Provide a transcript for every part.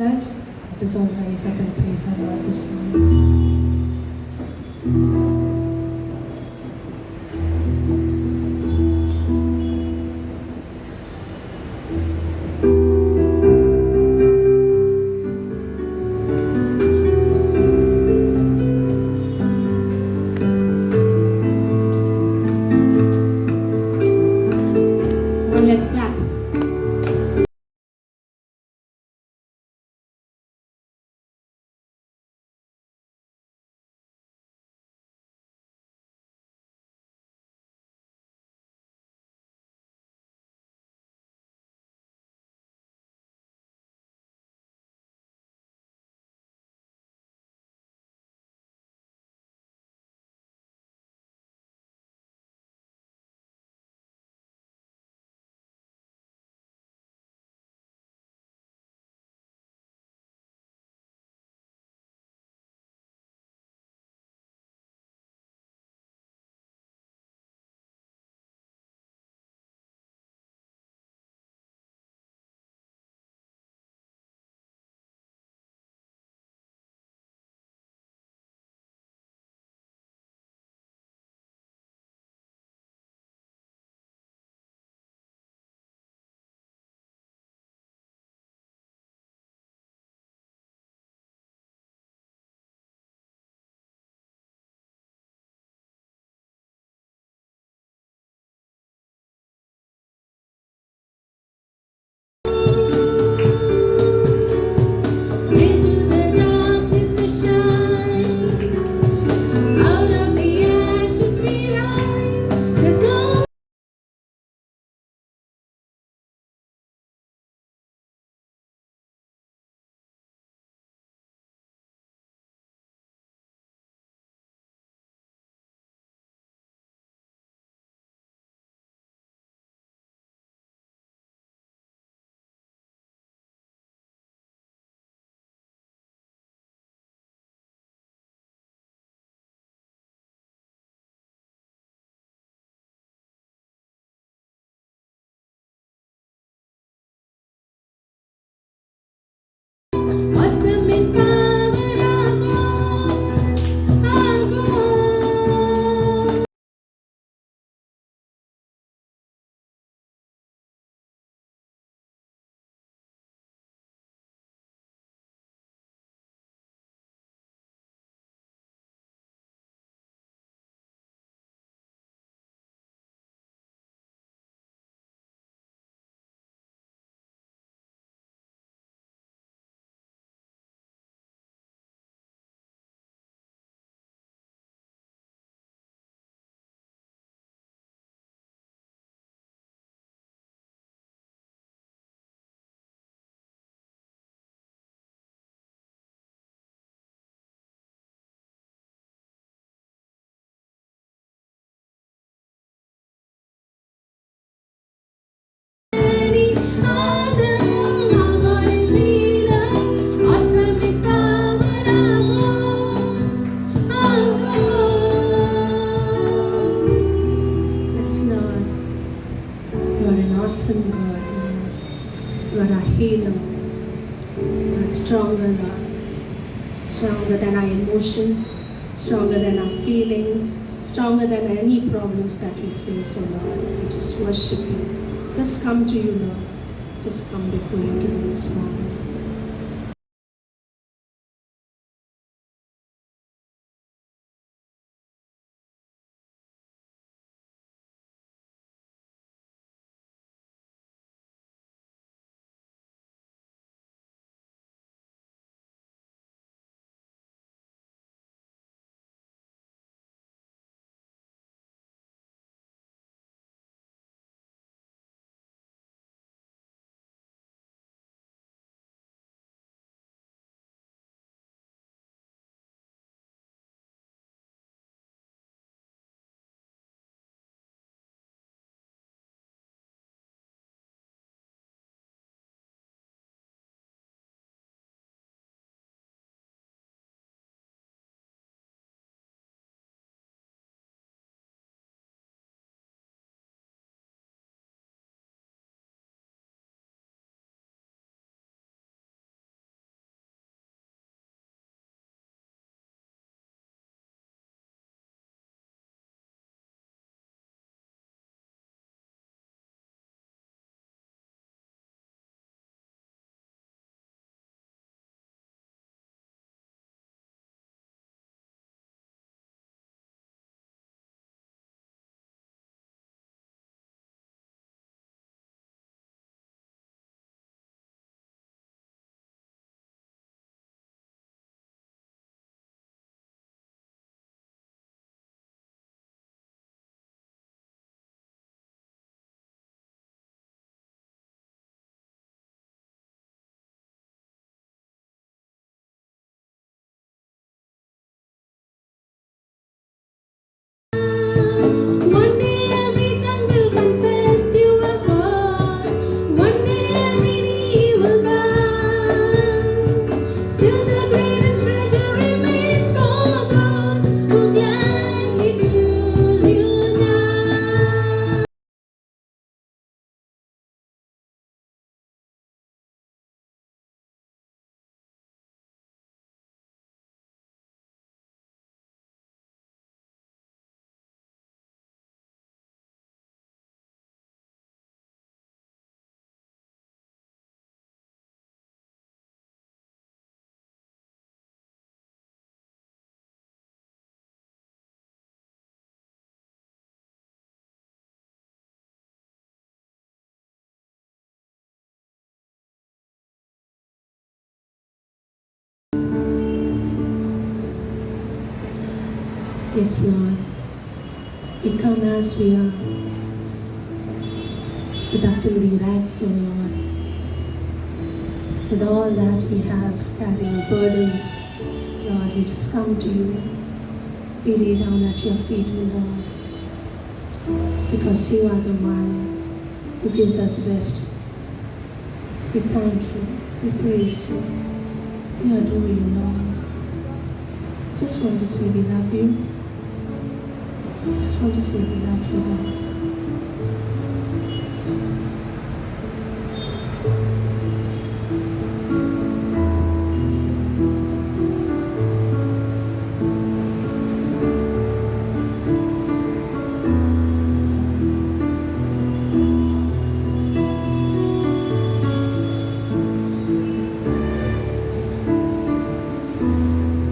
Church, let us all rise up and praise our Lord this morning. Come on, let's clap. Into the darkness to shine. Out of the ashes we rise. There's no awesome in power, our God. Any other, our God is leader. Awesome in power, our God. Yes, Lord, you are an awesome God, Lord. You are a healer. You are stronger, Lord. Stronger than our emotions, stronger than our feelings, stronger than any problems that we face, oh Lord. We just worship you. Just come to you, Lord. Just come before you today this morning. Still the greatest treasure remains for those who gladly choose you now. Yes, Lord, we come as we are, with our filthy rags, O Lord, with all that we have, carrying burdens. Lord, we just come to you. We lay down at your feet, O Lord, because you are the one who gives us rest. We thank you, we praise you, we adore you, Lord. Just want to say we love you. Just want to say we love you, Lord. Jesus.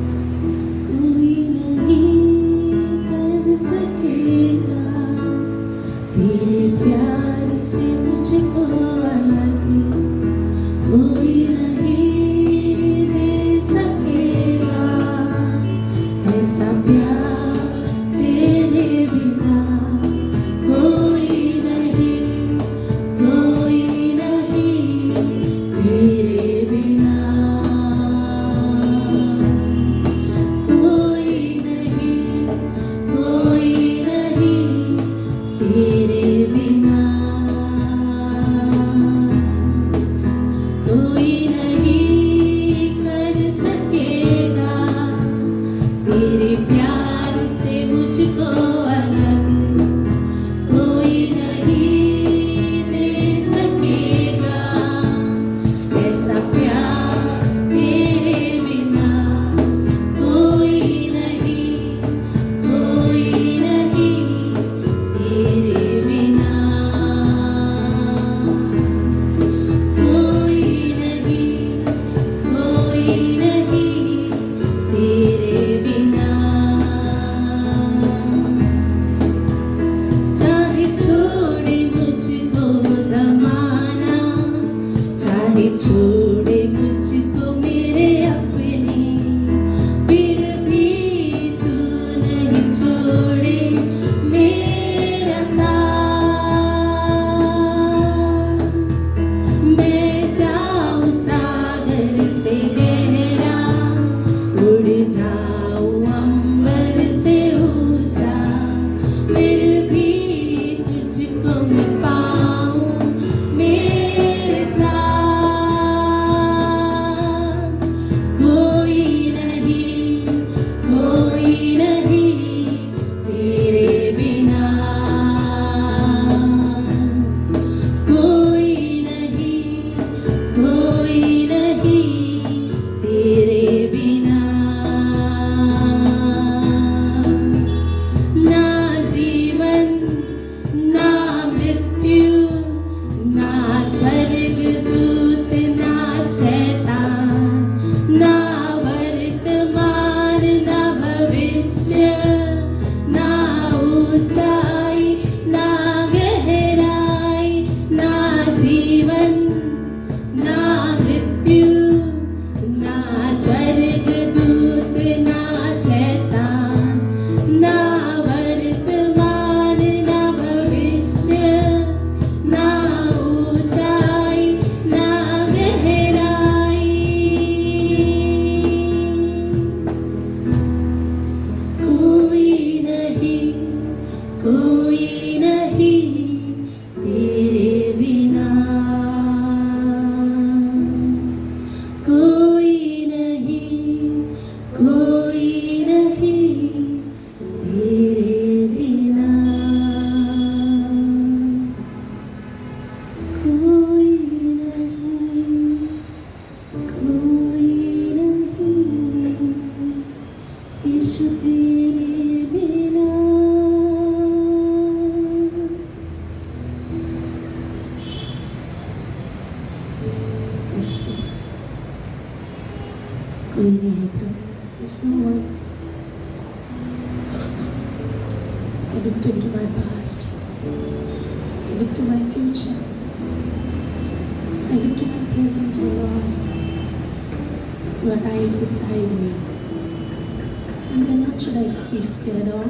कोई नहीं कर सकेगा कोई नहीं है प्रभु. There's no one. I looked into my past. I looked to my future. I looked to my present, oh Lord. You are right beside me. And then what should I be scared of?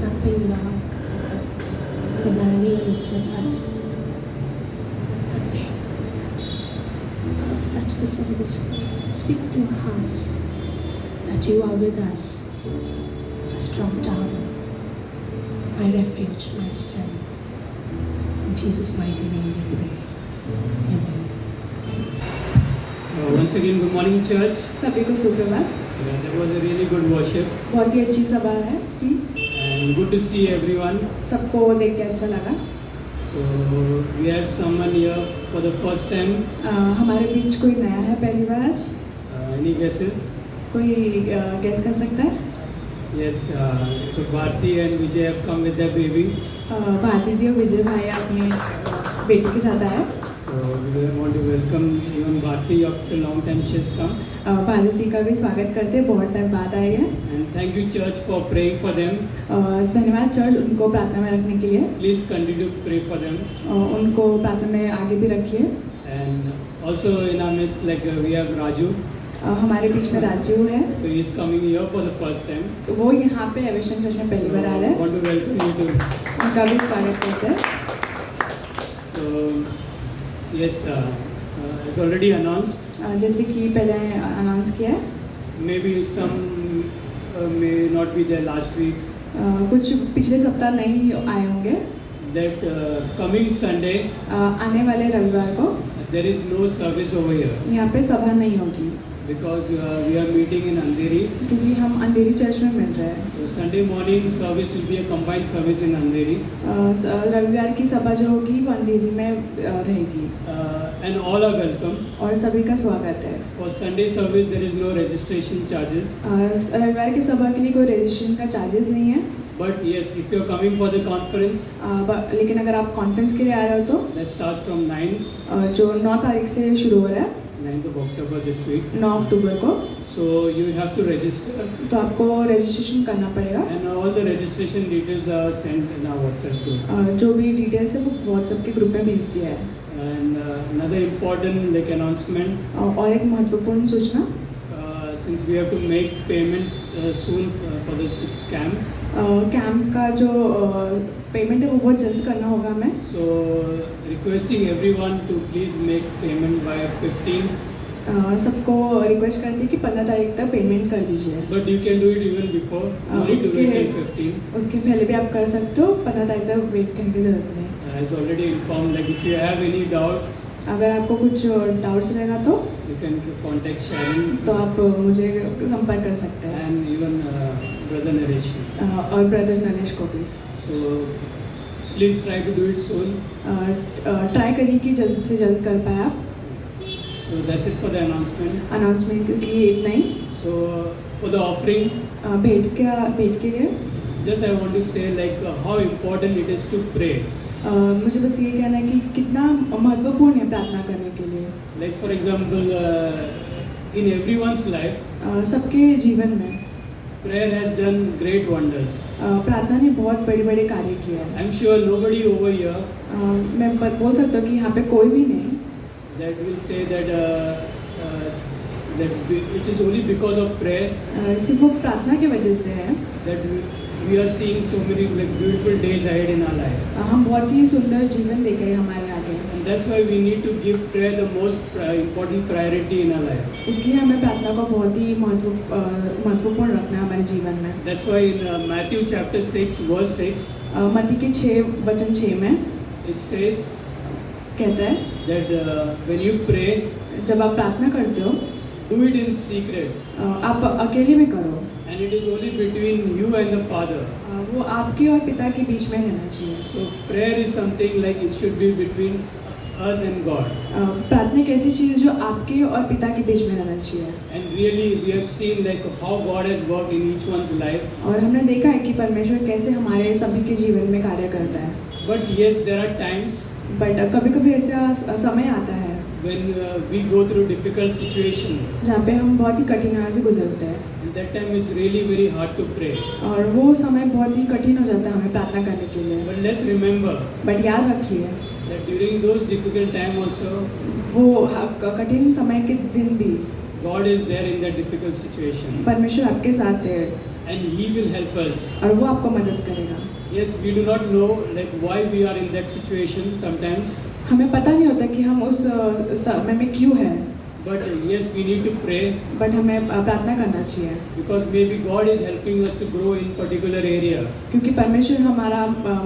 Nothing, Lord. Emmanuel is with us. Nothing. Just touch the service. Speak to our hearts that you are with us. A strong tower, my refuge, my strength. In Jesus' mighty name we pray. Amen. Once again, good morning, church. सभी को सुप्रभात. That was a really good worship बहुत ही अच्छी सभा है थी. and good to see everyone. सबको देख के अच्छा लगा. So we have someone here for the first time. हमारे बीच कोई नया है पहली बार आज. Any guesses? कोई गैस कर सकता है? Yes. So Bharti and Vijay have come with their baby. Bharti दी और विजय भाई अपने बेटी के साथ आए. So we want to welcome even Bharti after long time she has come. Bharti का भी स्वागत करते हैं, बहुत टाइम बाद आए हैं. And thank you church for praying for them. धन्यवाद चर्च उनको प्रार्थना में रखने के लिए. Please continue to pray for them. उनको प्रार्थना में आगे भी रखिए. And also in our midst we have Raju. हमारे बीच में राजू है. So he is coming here for the first time. वो यहाँ पे एविशन चर्च में पहली बार आ रहा है. Want to welcome you too. उनका भी स्वागत करते हैं. So yes, it's already announced. जैसे कि पहले अनाउंस किया है. Maybe some may not be there last week. कुछ पिछले सप्ताह नहीं आए होंगे. That coming Sunday आने वाले रविवार को there is no service over here यहाँ पे सभा नहीं होगी because we are meeting in Andheri. क्योंकि हम अंधेरी चर्च में मिल रहे हैं. So Sunday morning service will be a combined service in Andheri. रविवार की सभा जो होगी वो अंधेरी में रहेगी. And all are welcome. और सभी का स्वागत है. For Sunday service there is no registration charges. रविवार की सभा के लिए कोई रजिस्ट्रेशन का चार्जेस नहीं है. But yes, if you are coming for the conference, लेकिन अगर आप कॉन्फ्रेंस के लिए आ रहे हो तो that starts from 9. जो 9 तारीख से शुरू हो रहा है. 9th of October this week. 9 अक्टूबर को. So you have to register. तो आपको रजिस्ट्रेशन करना पड़ेगा. And all the registration details are sent in our WhatsApp group. जो भी डिटेल्स है वो WhatsApp के ग्रुप में भेज दिया है. And another important announcement. और एक महत्वपूर्ण सूचना. Since we have to make payment soon for the camp. Camp का जो पेमेंट है वो बहुत जल्द करना होगा हमें. So requesting everyone to please make payment by 15. सबको रिक्वेस्ट करते हैं कि 15 तारीख तक पेमेंट कर दीजिए. But you can do it even before. No need to wait till 15. उसके पहले भी आप कर सकते हो. 15 तारीख तक वेट करने की जरूरत नहीं. As already informed, if you have any doubts, अगर आपको कुछ डाउट्स रहेगा तो you can contact Sharon. तो आप मुझे संपर्क कर सकते हैं. And even brother Naresh. और ब्रदर नरेश को भी. So please try to do it soon. Try करिए कि जल्द से जल्द कर पाए आप. So that's it for the announcement. Announcement के लिए इतना ही. So for the offering, भेंट के लिए just I want to say how important it is to pray. मुझे बस ये कहना है कि कितना महत्वपूर्ण है प्रार्थना करने के लिए. Like for example, in everyone's life, सबके जीवन में prayer has done great wonders. प्रार्थना ने बहुत बड़े कार्य किए हैं. I'm sure nobody over here मैं बोल सकता हूँ कि यहाँ पे कोई भी नहीं that will say that it is only because of prayer सिर्फ वो प्रार्थना की वजह से है that we are seeing so many beautiful days ahead in our life. हम बहुत ही सुंदर जीवन देख रहे हैं हमारे आगे. And that's why we need to give prayer the most important priority in our life. इसलिए हमें प्रार्थना को बहुत ही महत्वपूर्ण रखना है हमारे जीवन में. That's why in Matthew chapter 6 verse 6 मत्ती के 6 में it says कहता है that when you pray, जब आप प्रार्थना करते हो do it in secret. आप अकेले में करो. And it is only between you and the Father. वो आपके और पिता के बीच में रहना चाहिए. So prayer is something it should be between us and God. प्रार्थना एक ऐसी चीज़ जो आपके और पिता के बीच में रहना चाहिए. And really we have seen how God has worked in each one's life. और हमने देखा है कि परमेश्वर कैसे हमारे सभी के जीवन में कार्य करता है. But yes, there are times but कभी-कभी ऐसा समय आता है when we go through difficult situation, जहाँ पे हम बहुत ही कठिनाइयों से गुजरते हैं, and that time it's really very hard to pray. और वो समय बहुत ही कठिन हो जाता है हमें प्रार्थना करने के लिए। But let's remember बट याद रखिए, that during those difficult time also, वो कठिन समय के दिन भी God is there in that difficult situation, परमेश्वर आपके साथ है and He will help us. और वो आपको मदद करेगा। Yes, we do not know like why we are in that situation sometimes, हमें पता नहीं होता कि हम उस समय में क्यों है, but yes, we need to pray but हमें प्रार्थना करना चाहिए, because maybe God is helping us to grow in particular area. क्योंकि परमेश्वर हमारा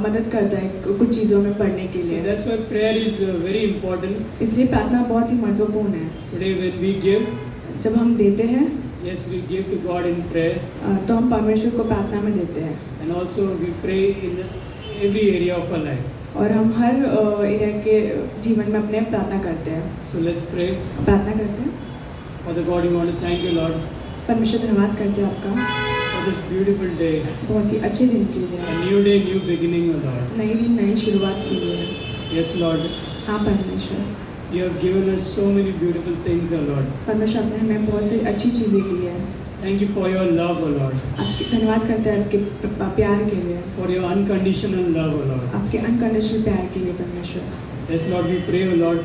मदद करता है कुछ चीज़ों में पढ़ने के So लिए। that's why prayer is very important. इसलिए प्रार्थना बहुत ही महत्वपूर्ण है। Today when we give, जब हम देते हैं yes, we give to God in prayer, तो हम परमेश्वर को प्रार्थना में देते हैं, and also we pray in every area of our life. और हम हर एरिया के जीवन में अपने प्रार्थना करते हैं। So let's pray. प्रार्थना करते हैं। Father God, we want to thank you, Lord, परमेश्वर धन्यवाद करते हैं आपका for this beautiful day, बहुत ही अच्छे दिन के लिए, a new day, new beginning, O Lord. नई दिन नई शुरुआत के लिए। Yes, Lord, हाँ परमेश्वर, you have given us so many beautiful things, O Lord. परमेश्वर आपने हमें बहुत सी अच्छी चीज़ें दी है। Thank you for your love, O Lord, आपके धन्यवाद करते हैं आपके प्यार के लिए, for your unconditional love, O Lord. आपके अनकंडीशनल प्यार के लिए परमेश्वर। Yes, Lord, we pray, O Lord,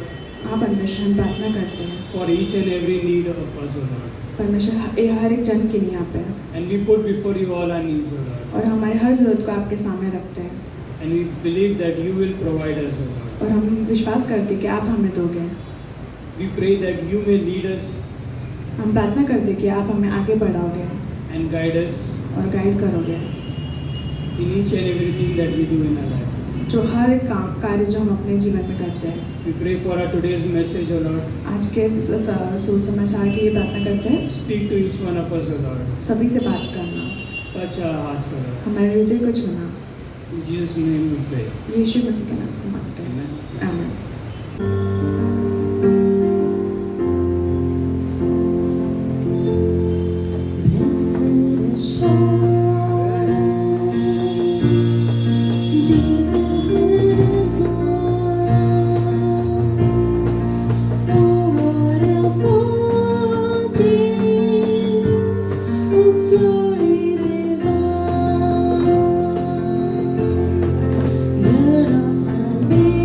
हाँ परमेश्वर, हम प्रार्थना करते हैं for each and every need of us, O Lord. परमेश्वर, हर एक जन के लिए यहाँ पे, And we put before you all our needs, O Lord. और हमारे हर ज़रूरत को आपके सामने रखते हैं, And we believe that you will provide us, O Lord. और हम विश्वास करते हैं कि आप हमें दोगे। We pray that you may lead us हम प्रार्थना करते हैं कि आप हमें आगे बढ़ाओगे and guide us और गाइड करोगे, in each and everything that we do in our life. जो हर एक कार्य जो हम अपने जीवन में करते हैं। We pray for our today's message, O Lord. आज के सोच समाचार के लिए प्रार्थना करते हैं, Speak to each one of us, O Lord. सभी से बात करना, Touch our hearts, O Lord. हमारे हृदय को छूना। In Jesus' name we pray. यीशु मसीह के नाम से मांगते हैं, Amen. आमीन। Blessed assurance, Jesus is mine. Oh, what a foretaste of glory divine, year of salvation.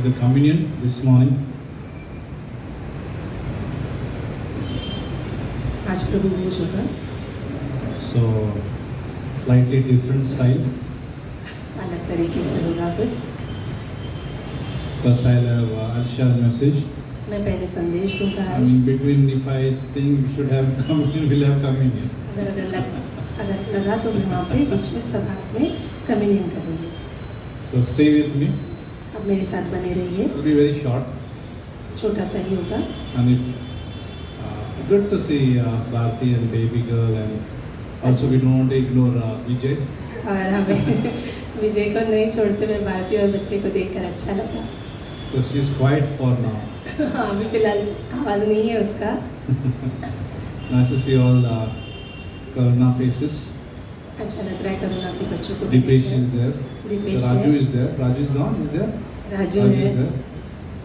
the communion this morning. आज प्रभु भोज होगा, So, slightly different style. अलग तरीके से होगा कुछ। First, I'll share a message. मैं पहले संदेश दूंगा And आज। in between, if I think we should have communion, we'll have communion. अगर लगा तो मैं वहाँ पे बीच में सभा में कम्युनियन करूँगी। So, stay with me. अब मेरे साथ बने रहिए, It will be very short. छोटा सा ही होगा। And if good to see Bharti and baby girl, and also we don't want to ignore Vijay. और हमें विजय को नहीं छोड़ते हुए भारती और बच्चे को देखकर अच्छा लगा। So she's quiet for now. अभी फिलहाल आवाज़ नहीं है उसका। Nice to see all the Karuna faces. अच्छा लग रहा है करुणा के बच्चों को। Dipesh is there. Dipesh Raju है, is there. Raju is gone. Is there? Raju Raju है, is there.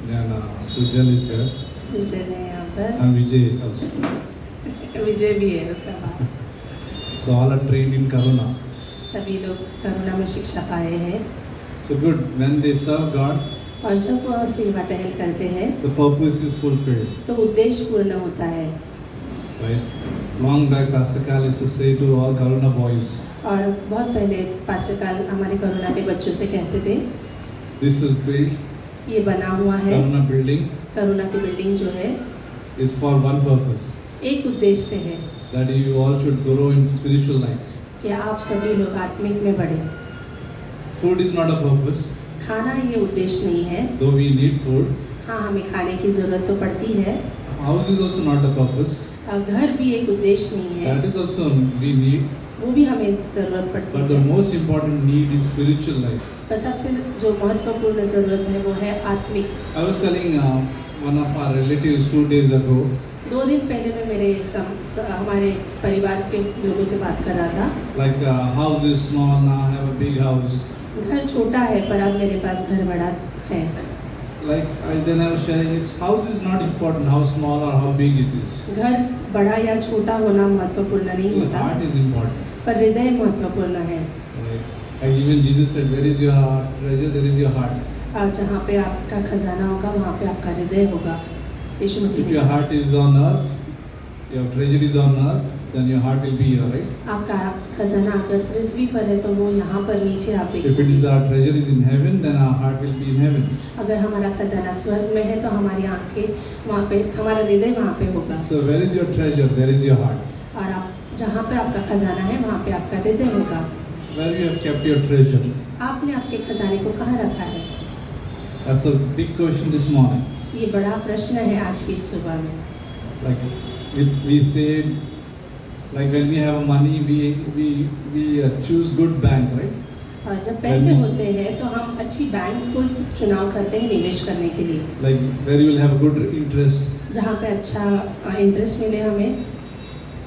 Then Sujal is there. सुजन है यहाँ पर, And Vijay also. विजय भी है उसका बाप। So all are trained in Karuna. सभी लोग करुणा में शिक्षा पाए हैं। So good. When they serve God, और जब वह सेवा टहल करते हैं the purpose is fulfilled. तो उद्देश्य पूर्ण होता है। Right? Long back, Pastor Kal used to say to all Karuna boys, और बहुत पहले पास्टर काल हमारे करुणा के बच्चों से कहते थे, this is built, ये बना हुआ है, Karuna building करुणा की बिल्डिंग जो है is for one purpose. एक उद्देश्य से है That you all should grow in spiritual life. कि आप सभी लोग आत्मिक में बढ़े। Food is not a purpose, खाना ये उद्देश्य नहीं है। though we need food. हाँ, हमें खाने की ज़रूरत तो पड़ती है। House is also not a purpose. और घर भी एक उद्देश्य नहीं है, That is also we need. वो भी हमें ज़रूरत पड़ती But the है। most important need is spiritual life. पर सबसे जो महत्वपूर्ण ज़रूरत है वो है आत्मिक। I was telling one of our relatives 2 days ago. 2 दिन पहले मैं हमारे परिवार के लोगों से बात कर रहा था। Like house is small, now I have a big house. घर छोटा है पर अब मेरे पास घर बड़ा है। Like then I was sharing, its house is not important, how small or how big it is. घर बड़ा या छोटा होना महत्वपूर्ण नहीं The होता, heart is important. पर हृदय महत्वपूर्ण है। Like even Jesus said, where is your heart? Treasure, there is your heart. और जहाँ पे आपका खजाना होगा वहाँ पे आपका हृदय होगा। यीशु मसीह If ने your कहा, heart is on earth, your treasure is on earth, then your heart will be here, right? आपका खजाना अगर पृथ्वी पर है तो वो यहाँ पर नीचे आप If it is देखोगे। our treasure is in heaven, then our heart will be in heaven. अगर हमारा खजाना स्वर्ग में है तो हमारी आंखें वहाँ पे, हमारा हृदय वहाँ पे होगा। So where is your treasure? There is your heart. और आप जहाँ पे आपका खजाना है वहाँ पे आपका हृदय होगा। Where you have kept your treasure? आपने आपके खजाने को कहाँ रखा है? That's a big question this morning. ये बड़ा प्रश्न है आज की इस सुबह में। Like we say, like when we have money, we choose good bank, right? और जब पैसे होते हैं तो हम अच्छी बैंक को चुनाव करते हैं निवेश करने के लिए, Like where you will have good interest. जहाँ पे अच्छा इंटरेस्ट मिले हमें,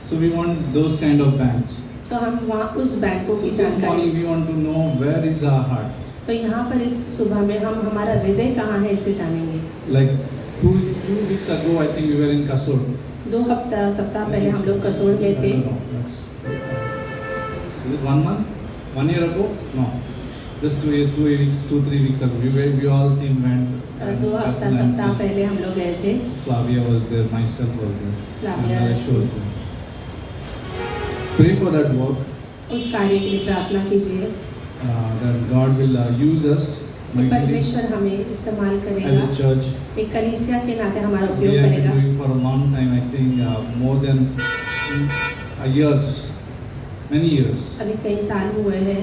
So we want those kind of banks. तो हम वहाँ उस बैंकों की So this जानकारी। morning we want to know where is our heart. तो यहाँ पर इस सुबह में हम हमारा हृदय कहाँ है इसे जानेंगे। Like two weeks ago, I think we were in Kasur. 2 सप्ताह पहले हम लोग कसोल में थे। Is it 1 month? 1 year ago? No. Just 3 weeks ago. We all team went. and 2 Cousin सप्ताह Nancy, पहले हम लोग गए थे। Flavia was there, myself was there. Flavia. And Ash was there. Pray for that work, उस कार्य के लिए प्रार्थना कीजिए that God will use us कि mightily परमेश्वर हमें इस्तेमाल as करेगा, a church. एक कलीसिया के नाते हमारा We उपयोग have been करेगा। doing for a long time, I think more than years, many years. अभी कई साल हुए हैं।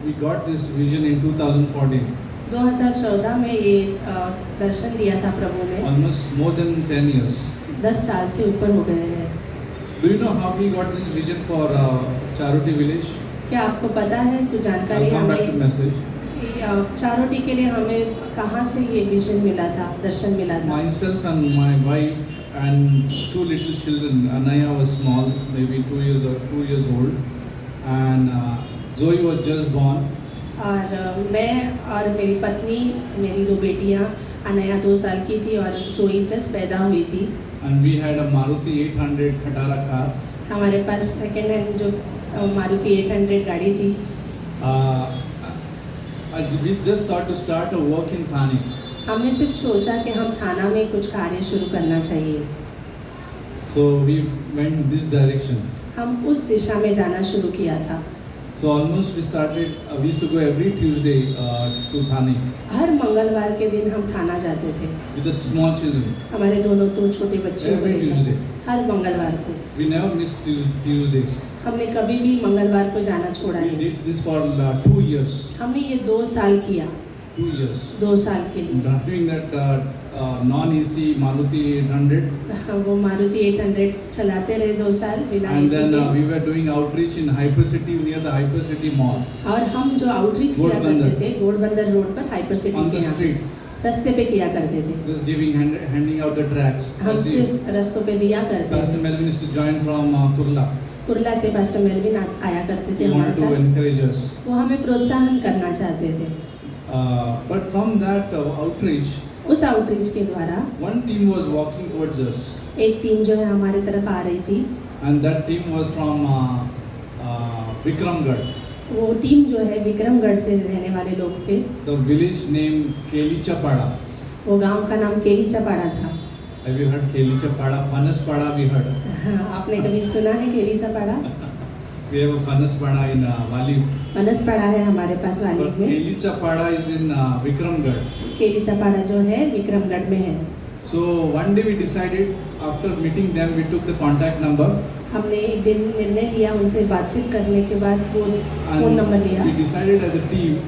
We got this vision in 2014, 2014 में ये दर्शन दिया था प्रभु ने। almost more than 10 years. 10 साल से ऊपर हो गए हैं। Do you know how we got this vision for Charoti village? क्या आपको पता है कुछ जानकारी I'll come back to हमें message. चारोटी के लिए हमें कहाँ से ये विजन मिला था, दर्शन मिला था? Myself and my wife and 2 little children. Anaya was small, maybe 2 years old, and Zoe was just born. और मैं और मेरी पत्नी, मेरी 2 बेटियाँ, अनया 2 साल की थी और जोई जस्ट पैदा हुई थी। And we had a Maruti 800 Khatara car. हमारे पास सेकेंड हैंड जो मारुति 800 गाड़ी थी। We just thought to start a work in Thane. हमने सिर्फ सोचा कि हम थाना में कुछ कार्य शुरू करना चाहिए। So we went this direction. हम उस दिशा में जाना शुरू किया था। So almost we started, we used to go every Tuesday to Thane हर मंगलवार के दिन हम थाना जाते थे with the small children. हमारे दोनों तो छोटे बच्चे Every को Tuesday. लेकर हर मंगलवार को। We never missed Tuesdays. हमने कभी भी मंगलवार को जाना छोड़ा We नहीं। did this for 2 years. हमने ये 2 साल किया, 2 years. 2 साल के लिए। Doing that non-AC Maruti 800. वो मारुति 800 चलाते रहे 2 साल बिना And AC then के। we were doing outreach in Hypercity near the Hypercity Mall और हम जो आउटरीच किया घोड़बंदर। करते थे घोड़बंदर रोड पर हाइपर सिटी on the के यहाँ street, रास्ते पे किया करते थे। just giving handing out the tracts. हम That's it. सिर्फ रास्तों पे दिया करते Pastor थे। Melvin used to join from Kurla. Kurla से पास्टर मेलविन आया करते थे He हमारे wanted to साथ। encourage us. वो हमें प्रोत्साहन करना चाहते थे। But from that outreach, उस आउटरीच के द्वारा one team was walking towards us, एक टीम जो है हमारे तरफ आ रही थी। and that team was from Vikramgarh, वो टीम जो है विक्रमगढ़ से रहने वाले लोग थे। the village named Kelichapada. वो गांव का नाम केलीचापाड़ा था। Have you heard Kelichapada? Fanaspada we heard. हाँ, आपने कभी सुना है केलीचापाड़ा? We have a Fanaspada in Wali. बनसपाड़ा है हमारे पास वाली But में। Kelichapada is in Vikramgarh. केलीचापाड़ा जो है विक्रमगढ़ में है। So one day we decided, after meeting them, we took the contact number हमने एक दिन निर्णय लिया, उनसे बातचीत करने के बाद वो फ़ोन and नंबर लिया। we decided as a team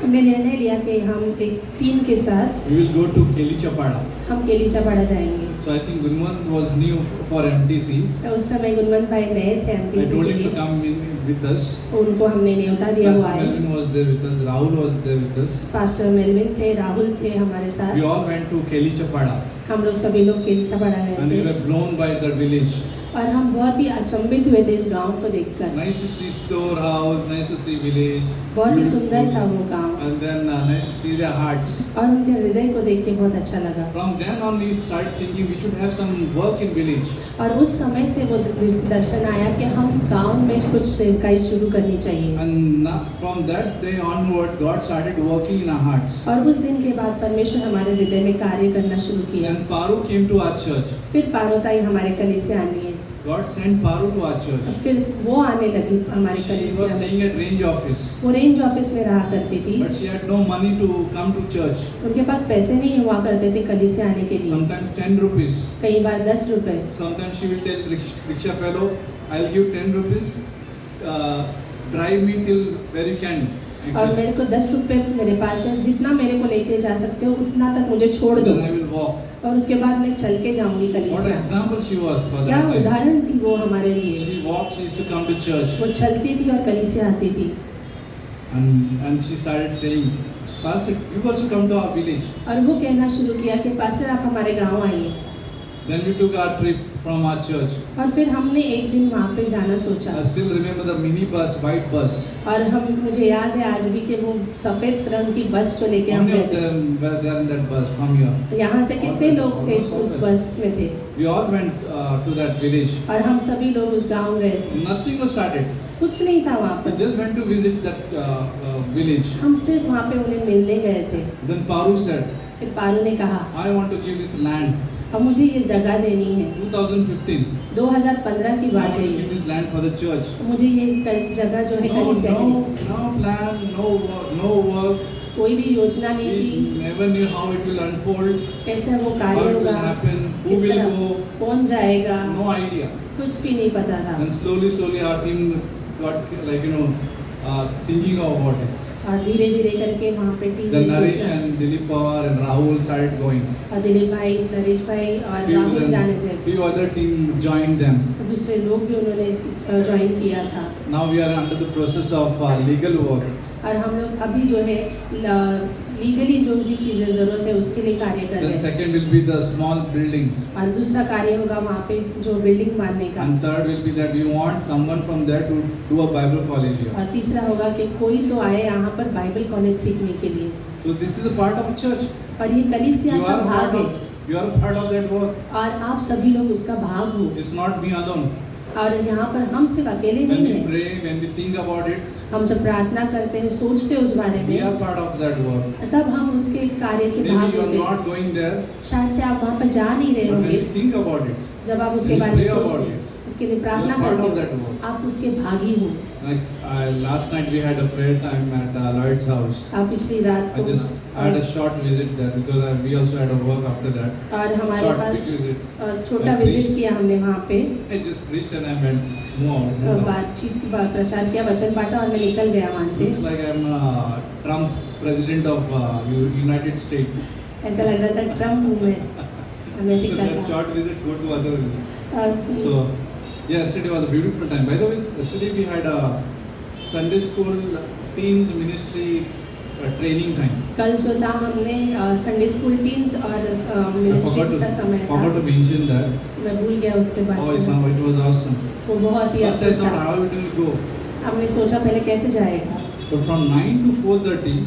हमने निर्णय लिया कि हम एक टीम के साथ we will go to Kelichapada. हम केलीचापाड़ा जाएंगे। So I think Gunwant was new for MTC. उस समय गुणवंत भाई नए थे I एमटीसी told के him to लिए। come in with us. उनको हमने न्योता दिया हुआ Pastor है। Melvin was there with us. Rahul was there with us. Pastor Melvin थे, राहुल थे हमारे We साथ। all went to Kelichapada हम लोग सभी लोग केलीचापाड़ा गए and we थे were blown by the village. और हम बहुत ही अचंभित हुए थे इस गांव को देखकर। Nice to see storehouse, nice to see village. बहुत ही Beautiful. सुंदर था वो गांव And then nice to see their hearts. और उनके हृदय को देख के बहुत अच्छा लगा। From then on, we started thinking we should have some work in village. और उस समय से वो दर्शन आया कि हम गांव में कुछ सेवकाई शुरू करनी चाहिए। And from that day onward, God started working in our hearts. और उस दिन के बाद परमेश्वर हमारे हृदय में कार्य करना शुरू किया। Then Paru came to our church. फिर पारोताई हमारे कलीसिया आनी है। God sent Paru to our church. फिर वो आने लगी हमारे She was कलीसिया में। staying at range office, वो रेंज ऑफिस में रहा करती थी। but she had no money to come to church. उनके पास पैसे नहीं हुआ करते थे कलीसिया आने के लिए। Sometimes 10 rupees. कई बार 10 रुपए। Sometimes she will tell rickshaw fellow, "I'll give 10 rupees. Drive me till where you can." और मेरे को 10 रुपए मेरे पास है, जितना मेरे को लेके जा सकते हो उतना तक मुझे छोड़ दो Then I will walk. और उसके बाद मैं चल के जाऊंगी What an कलीसिया। example she was for क्या that time. उदाहरण थी वो हमारे लिए। She walked. She used to come to church, वो चलती थी और कलीसिया आती थी and she started saying, "Pastor, you also come to our village." और वो कहना शुरू किया कि पास्टर आप हमारे गांव आइए। Then we took our trip from our church. और फिर हमने एक दिन वहाँ पे जाना सोचा I still remember the mini bus, white bus. और हम मुझे याद है आज भी कि वो सफेद रंग की बस जो लेके How हम many गए of थे। them were there in that bus from here? यहाँ से कितने लोग थे उस बस में थे We all went to that village. और हम सभी लोग उस गांव गए थे। Nothing was started. कुछ नहीं था वहाँ We पर, just went to visit that village. हम सिर्फ वहाँ पे उन्हें मिलने गए थे। Then Paru said, फिर पारू ने कहा "I want to give this land." अब मुझे ये जगह देनी है। 2015. 2015 की I बात want है to give ये। this land for the church. मुझे ये जगह जो है No, कलीसिया के लिए, no plan, no work. कोई भी योजना नहीं We थी, never knew how it will unfold, कैसे वो how कार्य it will होगा, happen, who किस will तरह go. कौन जाएगा, No idea. कुछ भी नहीं पता था। And slowly our team got thinking about it. और धीरे धीरे करके वहाँ पे टीम Then ने Naresh सोचा and Dilip Pawar and Rahul started going. और दिलीप भाई, नरेश भाई और राहुल जाने थे। Few other team joined them. दूसरे लोग भी उन्होंने ज्वाइन किया था Now we are under the process of legal work. और हम लोग अभी जो है लीगली जो भी चीज़ें ज़रूरत है उसके लिए कार्य कर रहे Then हैं। second will be the small building. और दूसरा कार्य होगा वहाँ पे जो बिल्डिंग मारने का। And third will be that we want someone from there to do a Bible college here. और तीसरा होगा कि कोई तो आए यहाँ पर बाइबल कॉलेज सीखने के लिए। So this is a part of a church. और ये कलीसिया You का are भाग है you are a part of that work. और आप सभी लोग उसका भाग हो। It's not me alone. और यहाँ पर हम सिर्फ अकेले When नहीं we हैं। pray, when we think about it, हम जब प्रार्थना करते हैं, सोचते हैं उस बारे we are में, part of that work. तब हम उसके कार्य के भाग Maybe you are होते हैं। not going there, शायद से आप वहाँ पर जा नहीं रहे but when होंगे। you think about it, जब आप उसके when you बारे में pray about सोचते हैं, it, उसके लिए you प्रार्थना are part of करते that हैं, work. आप उसके भागी हो। Like last night we had a prayer time at Lloyd's house. आप पिछली रात I को just had a short visit there because we also had a work after that. और हमारे Short पास quick visit. छोटा I विजिट preached. किया हमने वहाँ पे, I just preached and I went more. बातचीत प्रचार किया, वचन बांटा और मैं निकल गया वहाँ से। Looks like I'm Trump, president of United States. ऐसा लग रहा था ट्रम्प हूँ मैं, So अमेरिका that का। short visit, go to other visits. और So yesterday was a beautiful time. By the way, yesterday we had a Sunday school teens ministry training time. कल जो था हमने संडे स्कूल टीन्स और ministries का समय forgot to था, mention that. मैं भूल गया उसके Oh, बारे में। it was awesome. वो बहुत ही First I अद्भुत thought था। how it will go. हमने सोचा पहले कैसे जाएगा, But from 9 to 4:30,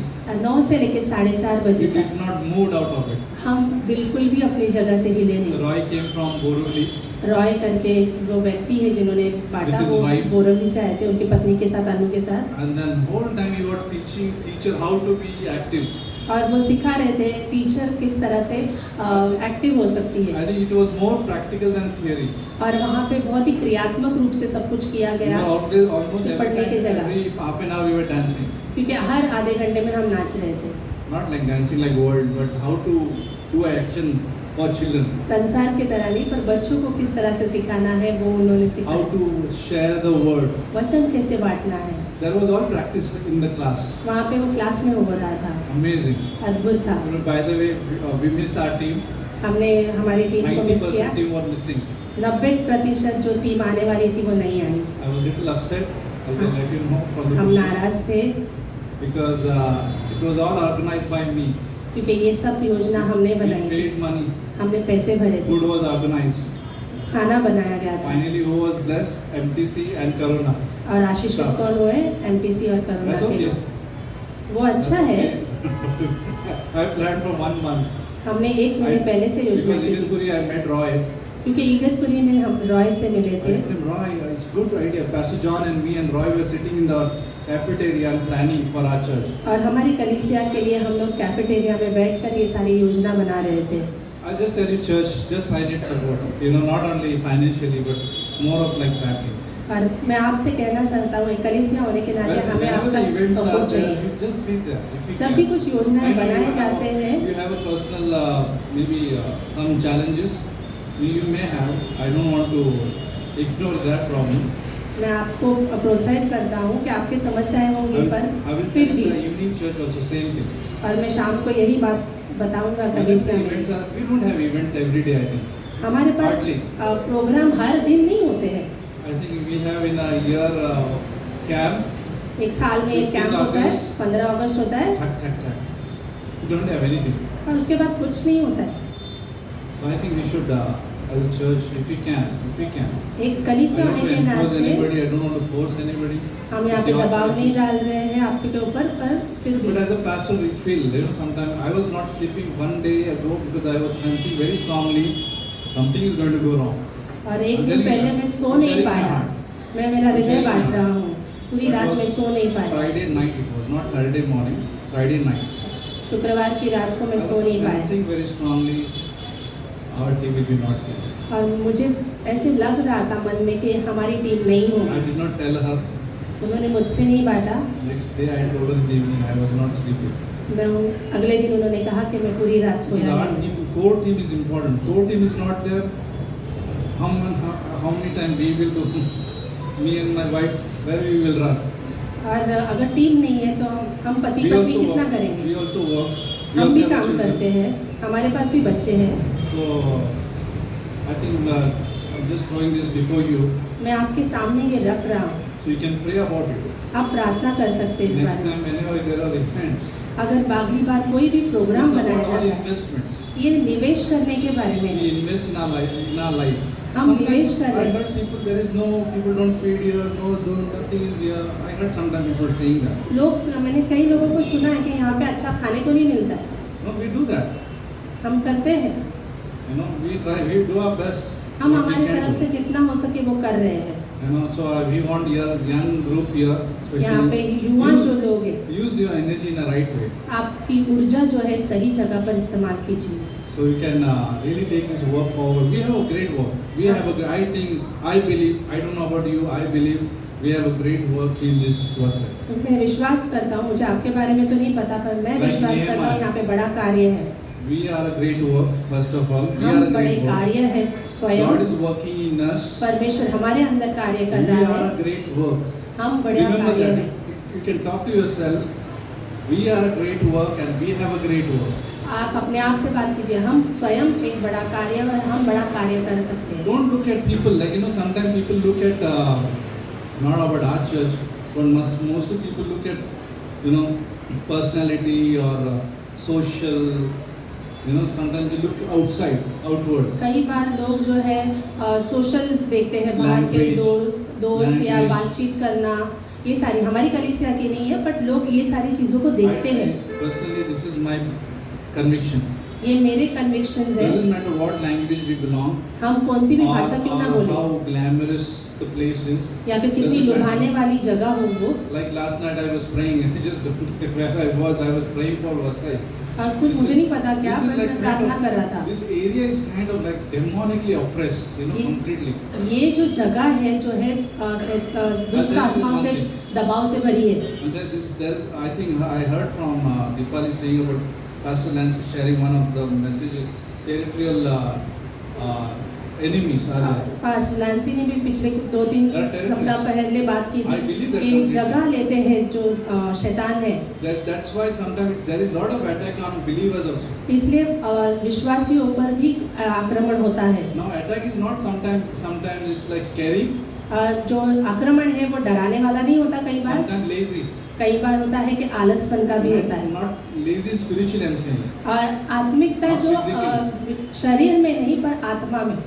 9 से लेके 4:30 we बजे did तक not move out of it. हम बिल्कुल भी अपनी जगह से हिले नहीं। Roy came from Borivali. Roy करके वो व्यक्ति है जिन्होंने बांटा, With his वो wife. बोरवली से आए थे, उनकी पत्नी के साथ, अनु के साथ, And then whole time we were teaching teacher how to be active. और वो सिखा रहे थे टीचर किस तरह से एक्टिव हो सकती I है। think it was more practical than theory. और वहाँ पे बहुत ही क्रियात्मक रूप से सब कुछ किया We गया, were almost every पढ़ने की time, जगह। every half an hour we were dancing. क्योंकि हर आधे घंटे में हम नाच रहे थे। Not like dancing like world, but how to do action for children. संसार की तरह नहीं, पर बच्चों को किस तरह से सिखाना है वो उन्होंने How सिखाया। to share the word. वचन कैसे बांटना है, There was all practice in the class. वहाँ पे वो क्लास में हो रहा था, Amazing. अद्भुत था। You know, by the way, we missed our team. हमने हमारी टीम को मिस किया। 90% team were missing. 90% जो टीम आने वाली थी वो नहीं आई। I was a little upset. I can let you know from the हम beginning. नाराज थे Because it was all organized by me. क्योंकि ये सब योजना हमने We बनाई थी, paid money. हमने पैसे भरे थे, Food was organized. खाना बनाया गया था। Finally, who was blessed? MTC and Corona. और आशीषित अच्छा। कौन हुए? एमटीसी और करुणा That's के okay. लोग। वो अच्छा है। I planned for 1 month. हमने एक महीने पहले से योजना Because की थी, Igatpuri, I met Roy. क्योंकि इगतपुरी में हम रॉय से मिले I थे। told him, Roy, it's good idea. Pastor John and me and Roy were sitting in the cafeteria and planning for our church. और हमारी कलीसिया के लिए हम लोग कैफेटेरिया में बैठकर ये सारी योजना बना रहे थे। I just tell you, church, just I need support. You know, not only financially, but more of like family. और मैं आपसे कहना चाहता हूँ, एक कलीसिया होने के नाते हमें Whenever the आपका events are सपोर्ट there, चाहिए। you just be there. If you जब भी can. कुछ योजनाएं I know बनाए you जाते have- हैं, You have a personal, maybe some challenges. You may have. I don't want to ignore that problem. मैं आपको प्रोत्साहित करता हूँ कि आपकी समस्याएं होंगी, पर I will फिर tell भी, the evening church also same thing. और मैं शाम को यही बात बताऊंगा Whenever कलीसिया the में। events are, we don't have events every day. I think. हमारे पास Hardly. प्रोग्राम हर दिन नहीं होते हैं। I think we have in a year camp. एक साल में एक 15 कैंप होता है, अगस्त। 15 अगस्त होता है, Thak. We don't have anything. और उसके बाद कुछ नहीं होता है। So I think we should, as a church, if we can. एक I कलीसिया don't होने want के to enforce नाते anybody. I don't want to force anybody. हम यहाँ It's पे your दबाव नहीं choices. डाल रहे हैं आपके ऊपर, पर फिर भी But as a pastor, we feel, you know, sometimes I was not sleeping one day ago because I was sensing very strongly something is going to go wrong. और एक I'm दिन telling पहले you, मैं सो I'm नहीं sharing my पाया, heart. मैं मेरा I'm हृदय sharing my बांट heart. रहा हूँ, पूरी But रात it में was सो नहीं पाया। Friday night it was, not Saturday morning, Friday night. शुक्रवार की रात को I मैं was सो नहीं पाया, sensing very strongly our team will be not here. और मुझे ऐसे लग रहा था मन में कि हमारी टीम नहीं I होगी। did not tell her. उन्होंने मुझसे नहीं बांटा। Next day I told her in the evening I was not sleeping. मैं अगले दिन उन्होंने कहा कि मैं पूरी रात Because सोया our नहीं। team, core team is important. Core team is not there. How many times we will do? Me and my wife, where we will run. और अगर टीम नहीं है तो हम पति We पत्नी also कितना work. करेंगे? We also work. We हम also भी have काम children. करते हैं, हमारे पास भी बच्चे हैं। So I think I'm just throwing this before you, मैं आपके सामने ये रख रहा हूँ, so you can pray about it. आप प्रार्थना कर सकते हैं इस Next बारे में। time, whenever there are events, अगर अगली बार कोई भी we प्रोग्राम बनाया support all जाता है, investments. ये निवेश करने के बारे में We है। invest in our life. हम निवेश कर I रहे हैं। heard people don't feed here, nothing is here. I heard sometimes people saying that. मैंने कई लोगों को सुना है कि यहाँ पे अच्छा खाने को नहीं मिलता है। No, we do that. हम करते हैं, We try, we do our best. हम what we हमारी can तरफ do. से जितना हो सके वो कर रहे हैं। So we want your young group here, यहाँ पे especially युवा जो लोग हैं, use your energy in the right way. आपकी ऊर्जा जो है सही जगह पर इस्तेमाल कीजिए। So you can really take this work forward. We have a great work. We have a. I think, I believe. I don't know about you. I believe we have a great work in this verse. तो मैं विश्वास करता हूँ, मुझे आपके बारे में तो नहीं पता, पर मैं Like विश्वास करता हूँ Nehemiah. यहाँ पे बड़ा कार्य है। We are a great work. First of all, we are हम a बड़े great work. कार्य है God स्वयं, is working in us. परमेश्वर हमारे अंदर कार्य कर We रहा are है। a great work. हम बड़े Remember कार्य that. हैं। You can talk to yourself. We are a great work and we have a great work. आप अपने आप से बात कीजिए, हम स्वयं एक बड़ा कार्य और हम बड़ा कार्य कर सकते हैं। Don't look at people like sometimes people look at not about our church, but mostly people look at personality or social. Sometimes we look outside, outward. कई बार लोग जो है सोशल देखते हैं, बाहर के दोस्त या Language. बातचीत करना, ये सारी हमारी कलीसिया की नहीं है, बट लोग ये सारी चीज़ों को देखते हैं। Personally, this is my conviction. ये मेरे कन्विक्शंस हैं। Doesn't matter what language we belong, हम कौन सी भी or, भाषा क्यों ना or बोले, how glamorous the place is. या फिर कितनी Doesn't matter. लुभाने वाली जगह हो वो, Like last night I was praying, I just don't know where I was praying for Vasai. और कुछ This मुझे is- नहीं पता क्या, this is पर like मैं kind प्रार्थना of- कर रहा था। This area is kind of like demonically oppressed, ये- completely. ये जो जगह है जो है दुष्ट आत्माओं से दबाव से भरी है। And I think I heard from Deepali saying about Pastor Lance sharing one of the messages, territorial enemies are there. पास लैंसी ने भी पिछले 2-3 That territories. सप्ताह पहले बात की I थी believe that कि completely. जगह लेते हैं जो शैतान है, That's why sometimes there is lot of attack on believers also. इसलिए विश्वासियों पर भी आक्रमण होता है। Now attack is not sometimes it's like scary, जो आक्रमण है वो डराने वाला नहीं होता, sometimes lazy. कई बार होता है कि आलसपन का भी होता है। Not lazy spiritually I'm saying. और आत्मिकता Not जो physically. शरीर में नहीं पर आत्मा में,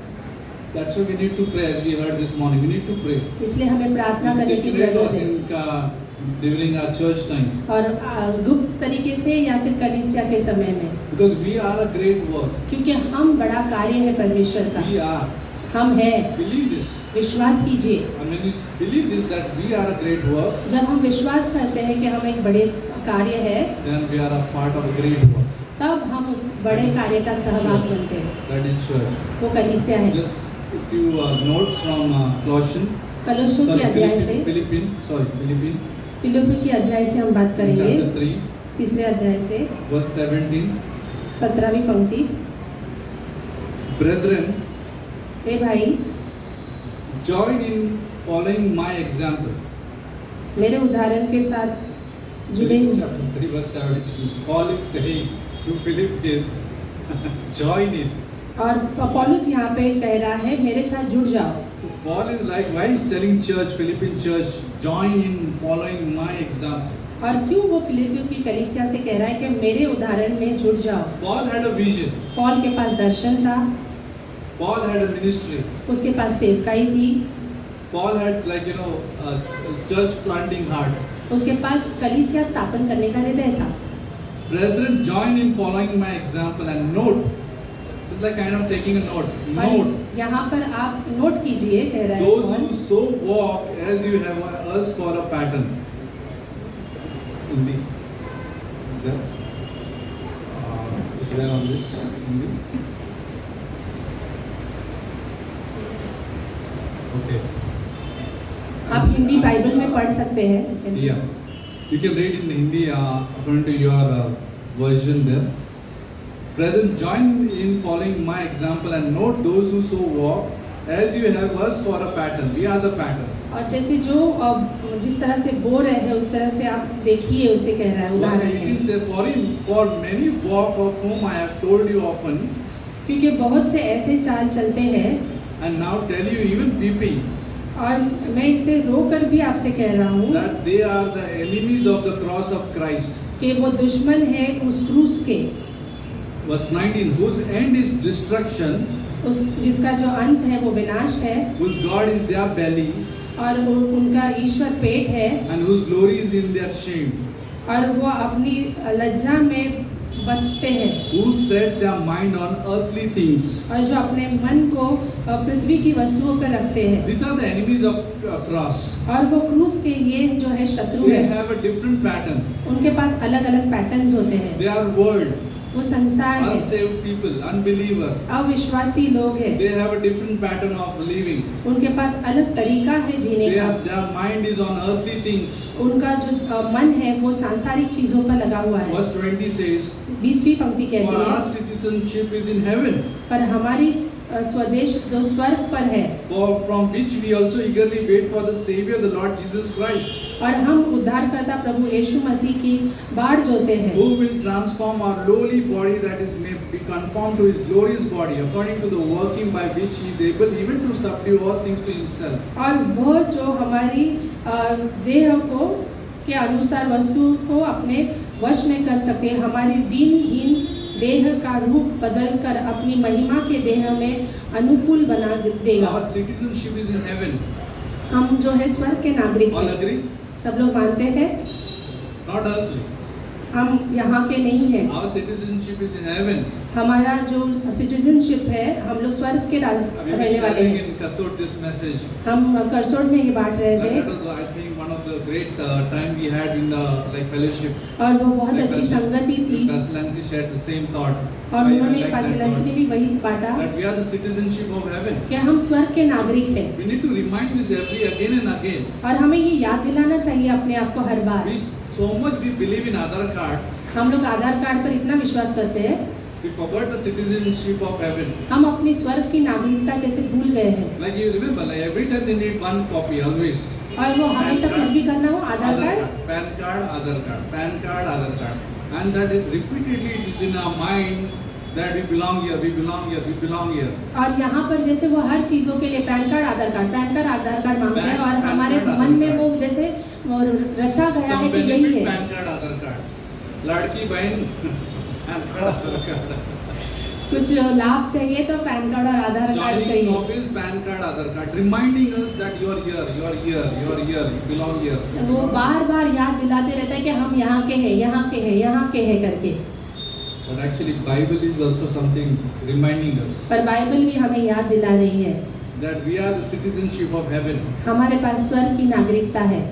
That's why we need to pray, as we heard this morning. We need to pray. इसलिए हमें प्रार्थना In करने की secret or जरूरत है। during our church time. और गुप्त तरीके से या फिर कलीसिया के समय में, Because we are a great work. क्योंकि हम बड़ा कार्य है परमेश्वर का, We are. हम हैं। Believe this. विश्वास कीजिए, And when you believe this, that we are a great work, जब हम विश्वास करते हैं कि हम एक बड़े कार्य है, then we are a part of a great work. तब हम उस बड़े कार्य का सहभाग बनते हैं। That is church. वो कलीसिया है। Just a few notes from Colossians. कलोसियों की अध्याय से, Philippine. फिलिप्पी की अध्याय से हम बात करेंगे, Chapter 3, तीसरे अध्याय से verse 17. 17वीं पंक्ति। Brethren, ए भाई, join in following my example. मेरे उदाहरण के साथ जुड़े। Chapter 3, verse 17. Paul is saying to Philippians, join in. और पौलुस यहाँ पे कह रहा है मेरे साथ जुड़ जाओ। So Paul is like, why is telling church, Philippine church, join in following my example. और क्यों वो फिलिपियों की कलीसिया से कह रहा है कि मेरे उदाहरण में जुड़ जाओ। Paul had a vision. Paul के पास दर्शन था, Paul had a ministry. उसके पास सेवकाई थी, Paul had a church planting heart. उसके पास कलीसिया स्थापन करने का हृदय था। Brethren, join in following my example and note. It's like kind of taking a note. और Note. यहाँ पर आप नोट कीजिए, कह रहा है Those Paul, who so walk as you have us for a pattern. Hindi. There. Is there on this? Hindi. Okay. आप Hindi Bible में पढ़ सकते हैं। You can Yeah. just- You can read in Hindi according to your version there. Brethren, join in following my example and note those who so walk as you have us for a pattern. We are the pattern. और जैसे जो जिस तरह से बो रहे हैं उस तरह से आप देखिए, उसे कह रहा है Verse उदाहरण 18 में। says, for many walk of whom I have told you often, क्योंकि बहुत से ऐसे चाल चलते हैं, and now tell you even weeping, और मैं इसे रोकर भी आपसे कह रहा हूँ that they are the enemies of the cross of Christ. कि वो दुश्मन है उस क्रूस के, Verse 19, whose end is destruction, उस जिसका जो अंत है वो विनाश है, whose God is their belly, और उनका ईश्वर पेट है, and whose glory is in their shame. और वो अपनी लज्जा में बंधते हैं who set their mind on earthly things. और जो अपने मन को पृथ्वी की वस्तुओं पर रखते हैं These are the enemies of cross. और वो क्रूस के ये जो है शत्रु They है have a different pattern. उनके पास अलग अलग पैटर्न्स होते हैं They are world, वो संसार है unsaved people, unbeliever. अविश्वासी लोग हैं They have a different pattern of living. उनके पास अलग तरीका है जीने का Their mind is on earthly things. उनका जो मन है वो सांसारिक चीजों पर लगा हुआ है Verse 20 says, 20वीं पंक्ति for कहती our है citizenship is in heaven, पर हमारी स्वदेश जो स्वर्ग पर है from which we also eagerly wait for the Savior, the Lord Jesus Christ, और हम उद्धारकर्ता प्रभु यीशु मसीह की बाढ़ जोते हैं who will transform our lowly body that is may be conformed to his glorious body, according to the working by which he is able even to subdue all things to himself. और वो जो हमारी देह को के अनुसार वस्तु को अपने वश में कर सके हमारी दीनहीन देह का रूप बदल कर अपनी महिमा के देह में अनुकूल बना देगा Our citizenship is in heaven. हम जो है स्वर्ग के नागरिक All हैं agree? सब लोग मानते हैं Not earthly. हम यहाँ के नहीं हैं Our citizenship is in heaven. हमारा जो सिटीजनशिप है हम लोग स्वर्ग के We were रहने वाले sharing हैं in Kasur this message. हम करसोट में ये बांट रहे थे That was, I think, one of the great time we had in the fellowship. और वो बहुत अच्छी संगति थी Pastor Lancy shared the same thought. और I उन्होंने like that pastor thought. Lunch ने भी वही बांटा That we are the citizenship of heaven. कि हम स्वर्ग के नागरिक हैं We need to remind this again and again. और हमें ये याद दिलाना चाहिए अपने आप को हर बार So much we believe in Aadhaar card, हम लोग आधार कार्ड पर इतना विश्वास करते हैं we forgot the citizenship of heaven. हम अपनी स्वर्ग की नागरिकता जैसे भूल गए हैं Like you remember, like every time they need one copy, always. और वो हमेशा कुछ भी करना हो आधार card PAN card, Aadhaar card, PAN card, Aadhaar card. And that is repeatedly, it is in our mind that we belong here, we belong here, we belong here. और यहाँ पर जैसे वो हर चीजों के लिए पैन कार्ड आधार कार्ड मांगते हैं और पैन हमारे कार्ड, मन में आधार वो जैसे वो रचा गया है Some कि यही benefit है PAN card, Aadhaar card. लड़की बहन PAN card, Aadhaar card. कुछ लाभ चाहिए तो पैन कार्ड और आधार कार्ड Joining चाहिए office, PAN card, Aadhaar card, reminding us that you are here, you are here, you are here, you belong here. वो बार बार याद दिलाते रहता है कि हम यहाँ के हैं यहाँ के हैं यहाँ के हैं करके But actually, Bible is also something reminding us पर बाइबल भी हमें याद दिला रही है that we are the citizenship of heaven. हमारे पास स्वर्ग की नागरिकता है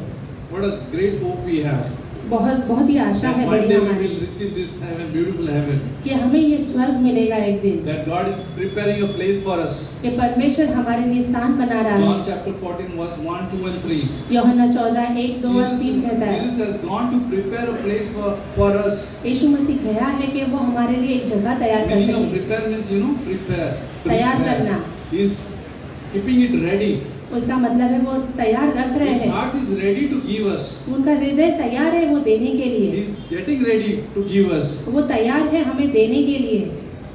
What a great hope we have. बहुत ही आशा That है one बड़ी day we हमारी will receive this heaven, beautiful heaven. कि हमें ये स्वर्ग मिलेगा एक दिन That God is preparing a place for us. कि परमेश्वर हमारे लिए स्थान बना रहा John है chapter 14 verse 1, 2 and 3. यूहन्ना 14 1 2 और 3 कहता है Jesus has gone to prepare a place for us. यीशु मसीह गया है कि वो हमारे लिए एक जगह तैयार कर Meaning of सके prepare means, prepare. तैयार Prepare. करना He is keeping it ready. उसका मतलब है वो तैयार रख रहे His हैं heart is ready to give us. उनका हृदय तैयार है वो देने के He लिए is getting ready to give us. वो तैयार है हमें देने के लिए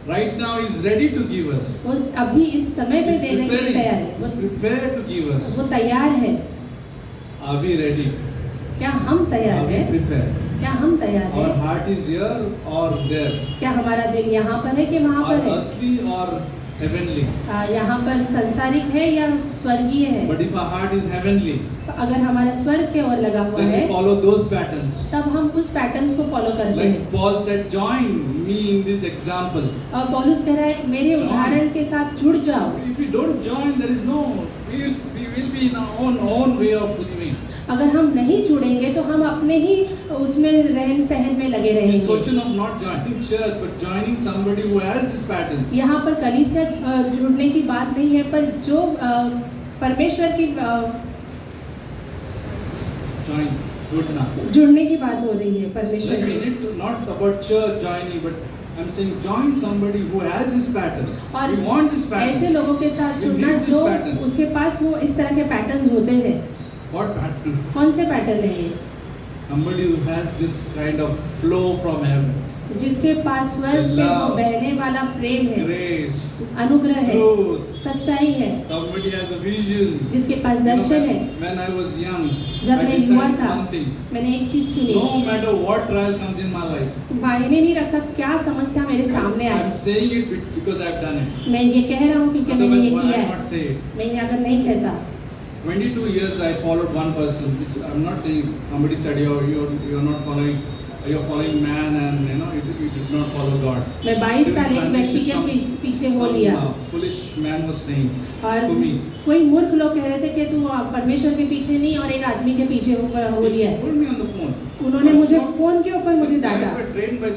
Right now he is ready to give us. वो अभी इस समय He में is देने के लिए preparing. तैयार He is है prepared to give us. वो तैयार है Are we ready? क्या हम Are तैयार we है prepared? क्या हम तैयार Our है heart is here or there? क्या हमारा दिल यहाँ पर है कि वहाँ Or पर है earthly or heavenly? यहाँ पर संसारिक है या स्वर्गीय है But if our heart is heavenly, अगर हमारा स्वर्ग के ओर लगा हुआ then है we follow those patterns. तब हम उस पैटर्न्स को फॉलो करते हैं Like Paul said, join me in this example. और पौलुस कह रहा है मेरे Join. उदाहरण के साथ जुड़ जाओ If we don't join, there is no, we will be in our own way of living. अगर हम नहीं जुड़ेंगे तो हम अपने ही उसमें रहन सहन में लगे It's रहेंगे question of not joining church, but joining somebody who has this pattern. यहाँ पर कलीसिया जुड़ने की बात नहीं है पर जो परमेश्वर की Join, जुड़ना. जुड़ने की बात हो रही है Like परमेश्वर we की need to not about church joining, but I'm saying join somebody who has this pattern. और We want this ऐसे pattern. लोगों के साथ We जुड़ना need this जो pattern. उसके पास वो इस तरह के पैटर्न्स होते हैं What pattern? कौन से पैटर्न है ये Somebody who has this kind of flow from heaven. जिसके पास स्वर्ग से वो Love. बहने वाला प्रेम है Grace, अनुग्रह है truth. सच्चाई है Somebody has a vision. जिसके पास दर्शन है When I was young, जब I मैं युवा decided था one thing. मैंने एक चीज चुनी No matter what trial comes in my life, मायने नहीं रखता क्या समस्या मेरे सामने I'm आए saying it because I've done it. मैं ये कह रहा हूँ क्योंकि मैंने ये Otherwise, why किया I है not say it? मैं ये अगर नहीं कहता 22 years I followed one person, which I'm not saying somebody said you're not following. you're following man and you did not follow God. मैं 22 साल एक During व्यक्ति के transition, पीछे हो लिया some foolish man was saying और to me, कोई मूर्ख लोग कह रहे थे कि तू परमेश्वर के पीछे नहीं और एक आदमी के पीछे हो लिया he है। told me on the phone. उन्होंने मुझे फोन के ऊपर मुझे These guys डांटा were trained by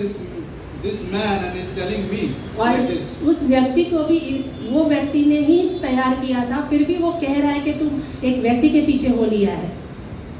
this man and he's telling me और like this. उस व्यक्ति को भी वो व्यक्ति ने ही तैयार किया था, फिर भी वो कह रहा है कि तू एक व्यक्ति के पीछे हो लिया है।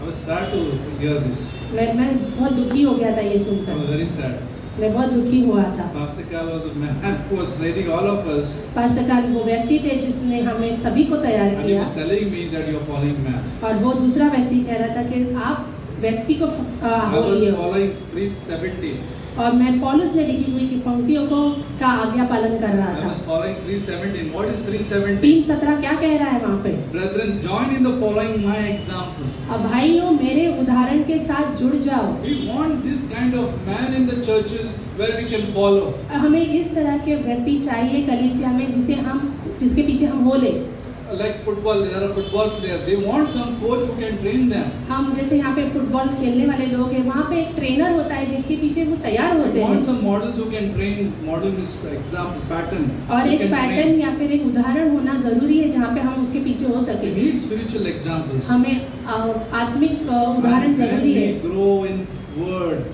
I was sad to hear this. मैं बहुत दुखी हो गया था ये I was सुनकर, very sad. मैं बहुत दुखी हुआ था। Pastor Cal was the man who was training all of us pastor काल वो व्यक्ति थे जिसने हमें सभी को तैयार and he किया was telling me that you're following man. और वो दूसरा व्यक्ति कह रहा था कि आप व्यक्ति को I हो was लिए हो। following 370. और मैं पौलुस ने लिखी हुई की पंक्तियों का आज्ञा पालन कर रहा I था। was following 317. What is 317? 3:17 क्या कह रहा है वहाँ पे? Brethren, join in the following my example. अब भाइयों मेरे उदाहरण के साथ जुड़ जाओ। We want this kind of man in the churches where we can follow. हमें इस तरह के व्यक्ति चाहिए कलीसिया में जिसके पीछे हम हो ले। Like football, there are football players. They want some coach who can train them. हम जैसे यहाँ पे फुटबॉल खेलने वाले लोग हैं, वहाँ पे एक ट्रेनर होता है जिसके पीछे वो तैयार They होते want हैं some models who can train. Model means example, pattern. और who एक can पैटर्न train. या फिर एक उदाहरण होना जरूरी है जहाँ पे हम उसके पीछे हो We सके। need spiritual examples. हमें आत्मिक उदाहरण When जरूरी है। we grow in word,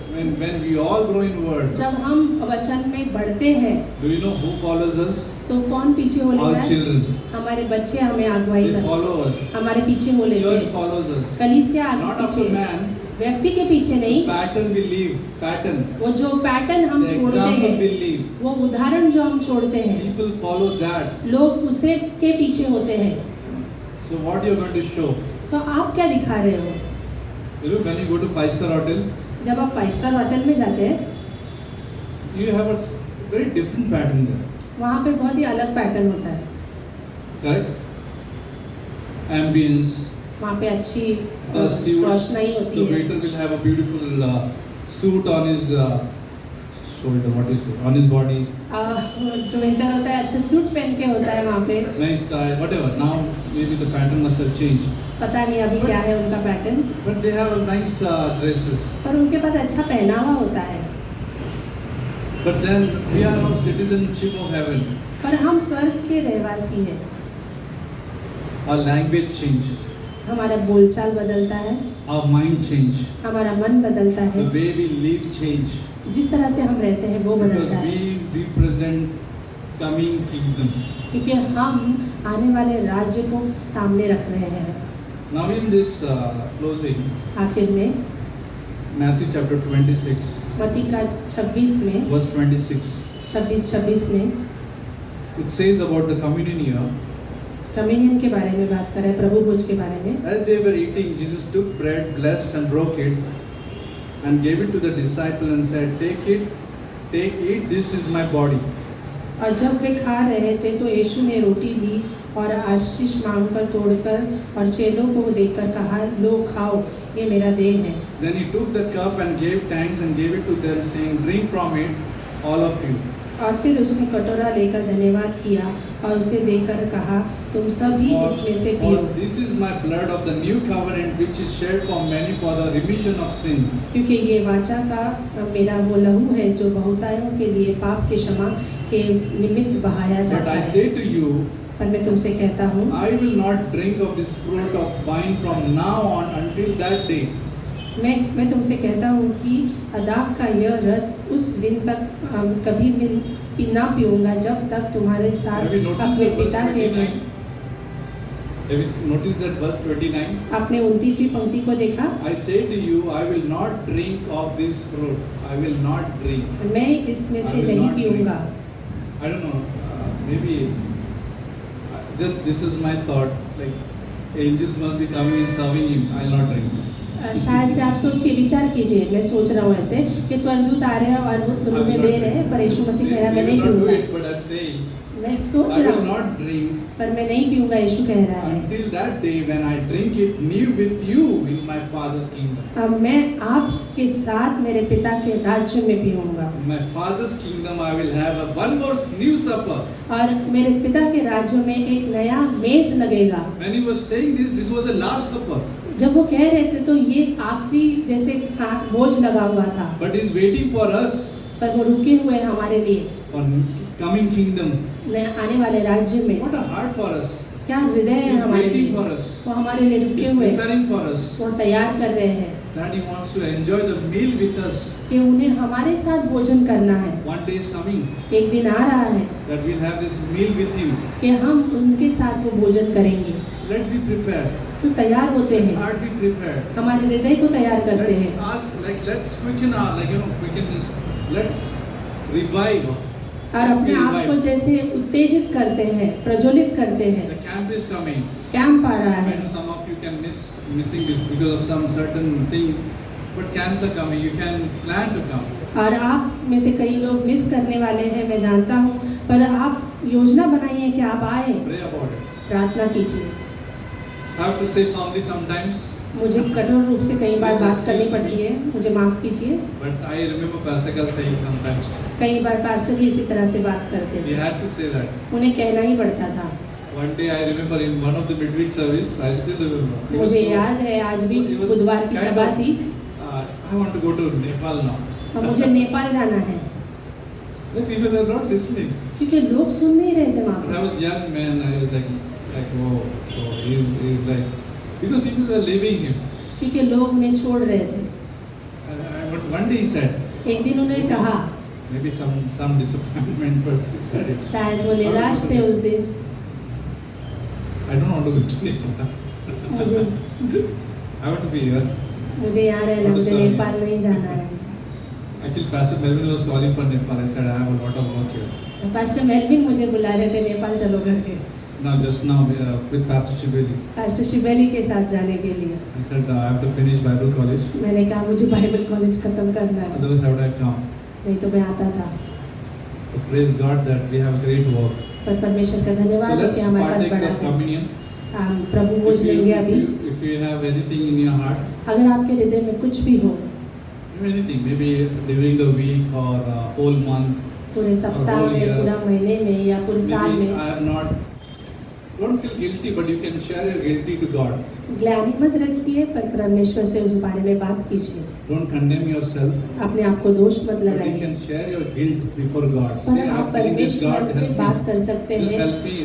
when we all grow in word, जब हम वचन में बढ़ते हैं do you know who follows us? तो कौन पीछे हो लेता Our है? children. हमारे बच्चे हमें अगुवाई They करते follow us. हैं, हमारे पीछे हो लेते Church हैं। follows us. कलीसिया आगे Not after पीछे, man. व्यक्ति के पीछे नहीं, Pattern we leave. Pattern. वो जो पैटर्न हम The छोड़ते example we हैं, leave. वो उदाहरण जो हम छोड़ते हैं, People follow that. लोग उसे के पीछे होते हैं। So what you are going to show? तो आप क्या दिखा रहे हो? You know, when you go to 5-star hotel, जब आप 5 स्टार होटल में जाते हैं, you have a very different pattern there. वहाँ पे बहुत ही अलग पैटर्न होता है। Correct? Ambience. वहाँ पे अच्छी The steward, रोशनाई the होती है। waiter will have a beautiful suit on his shoulder. What is it? On his body. जो वेटर होता है अच्छा सूट पहन के होता है वहाँ पे। Nice tie. Whatever. Now maybe the pattern must have changed. पता नहीं अभी क्या है उनका pattern, But they have nice dresses. पर उनके पास अच्छा पहनावा होता है। But then we are of citizenship of heaven. पर हम स्वर्ग के रहवासी हैं। Our language change. हमारा बोलचाल बदलता है, Our mind change. हमारा मन बदलता The है, way we live change. जिस तरह से हम रहते हैं वो Because बदलता है, we represent coming kingdom. क्योंकि हम आने वाले राज्य को सामने रख रहे हैं। Now in this closing, आखिर में Matthew chapter 26, मत्ती का 26 में verse 26, 26 में it says about the communion year. Communion के बारे में बात कर रहे हैं, प्रभु भोज के बारे में। As they were eating, Jesus took bread, blessed and broke it, and gave it to the disciple and said, take, eat, this is my body. और जब वे खा रहे थे तो यीशु ने रोटी ली और आशीष मांगकर तोड़कर और चेलों को देकर कहा, लो खाओ, ये मेरा देह है। Then he took the cup and gave thanks and gave it to them, saying, drink from it, all of you. और फिर उसने कटोरा लेकर धन्यवाद किया और उसे देकर कहा, तुम सभी इसमें से For पियो, this is my blood of the new covenant, which is shed for many for the remission of sin. क्योंकि ये वाचा का मेरा वो लहू है जो बहुतायों के लिए पाप के क्षमा के निमित्त बहाया But जाता I है। say to you, पर मैं तुमसे कहता हूँ, I will not drink of this fruit of wine from now on until that day. मैं तुमसे कहता हूँ कि अदाक का यह रस उस दिन तक कभी भी ना पीऊँगा जब तक तुम्हारे साथ Have you noticed अपने that verse पिता के 29? Have you noticed that verse 29? आपने 29वीं पंक्ति को देखा, I say to you, I will not drink of this fruit. I will not drink. मैं इसमें I से will नहीं not पीऊँगा। I don't know. Maybe this is my thought. Like angels must be coming and serving him. I'll not drink. शायद से आप सोचिए, विचार कीजिए, मैं सोच रहा हूँ ऐसे कि स्वर्गदूत आ रहे हैं और वो तुम्हें दे रहे हैं, पर यीशु मसीह कह रहा है मैं They नहीं will not do पीऊँगा। it, but I'm saying मैं सोच I रहा will हूँ not drink पर मैं नहीं पीऊँगा, यीशु कह रहा है। until that day when I drink it new with you in my Father's kingdom. अब मैं आपके साथ मेरे पिता के राज्य में पीऊँगा In my Father's kingdom, I will have one more new supper. और मेरे पिता के राज्य में एक नया मेज लगेगा। When he was saying this was the last supper. जब वो कह रहे थे तो ये आखिरी जैसे बोझ लगा हुआ था, But He's waiting for us पर वो रुके हुए हैं हमारे लिए for coming kingdom. आने वाले राज्य में। What a heart for us. क्या हृदय है He's हमारे waiting लिए, for us. वो हमारे लिए रुके He's हुए हैं, preparing for us. वो तैयार कर रहे हैं That He wants to enjoy the meal with us. कि उन्हें हमारे साथ भोजन करना है। One day is coming एक दिन आ रहा है that we'll have this meal with Him. कि हम उनके साथ वो भोजन करेंगे। So let's be prepared. तो तैयार होते Let's हैं, heart be prepared. हमारे हृदय को तैयार करते Let's हैं ask, let's quicken our, quicken this. Let's revive. और अपने आप को जैसे उत्तेजित करते हैं, प्रज्वलित करते हैं। The camp is coming. Camp आ रहा I है, know some of you can missing this because of some certain thing, but camps are coming. You can plan to come. और आप में से कई लोग मिस करने वाले हैं, मैं जानता हूँ, पर आप योजना बनाइए कि आप आए, Pray about it. प्रार्थना कीजिए। I have to say firmly sometimes, मुझे कठोर रूप से कई बार बात करनी पड़ती है, मुझे माफ़ कीजिए। but I remember Pastor Kal saying sometimes. कई बार पास्टर भी इसी तरह से बात करते He थे, had to say that. उन्हें कहना ही पड़ता था। One day I remember in one of the midweek service, I still remember. He was मुझे so- याद है आज भी he was बुधवार की kind सभा of, थी I want to go to Nepal now. और मुझे नेपाल जाना है, The people are not listening. क्योंकि लोग सुन नहीं रहे थे वहाँ When I पर। was young man, I was like oh, he's like, because people were leaving him. क्योंकि लोग उन्हें छोड़ रहे थे। But one day he said, एक दिन उन्हें कहा, maybe some disappointment, but he said it. शायद वो निराश थे उस दिन, I don't want to go to Nepal. मुझे I want to be here. मुझे यहाँ रहना, मुझे नेपाल नहीं जाना है। Actually, Pastor Melvin was calling for Nepal. I said, I have a lot of work here. Pastor Melvin मुझे बुला रहे थे, नेपाल चलो करके, Now, just now, with Pastor Shibeli, pastor Shibeli के साथ जाने के लिए। I said, I have to finish Bible college. मैंने कहा मुझे बाइबल कॉलेज खत्म करना है, Otherwise, how would I come? नहीं तो मैं आता था। But praise God that we have great work. पर परमेश्वर का So धन्यवाद है let's कि हमारे पास partake बड़ा of है। communion. हम प्रभु भोज If you, लेंगे अभी। if you have anything in your heart, अगर आपके हृदय में कुछ भी हो, anything, maybe during the week or whole month, पूरे सप्ताह whole में, year, पूरा महीने में या पूरे साल maybe में, I have not, don't feel guilty, but you can share your guilty to God. ग्लानि मत रखिए, पर परमेश्वर से उस बारे में बात कीजिए। Don't condemn yourself, अपने आप को दोष मत but you लगाइए, can share your guilt before God. पर Say, आप I'm feeling this, परमेश्वर God, से help बात me. कर सकते Just हैं। help me.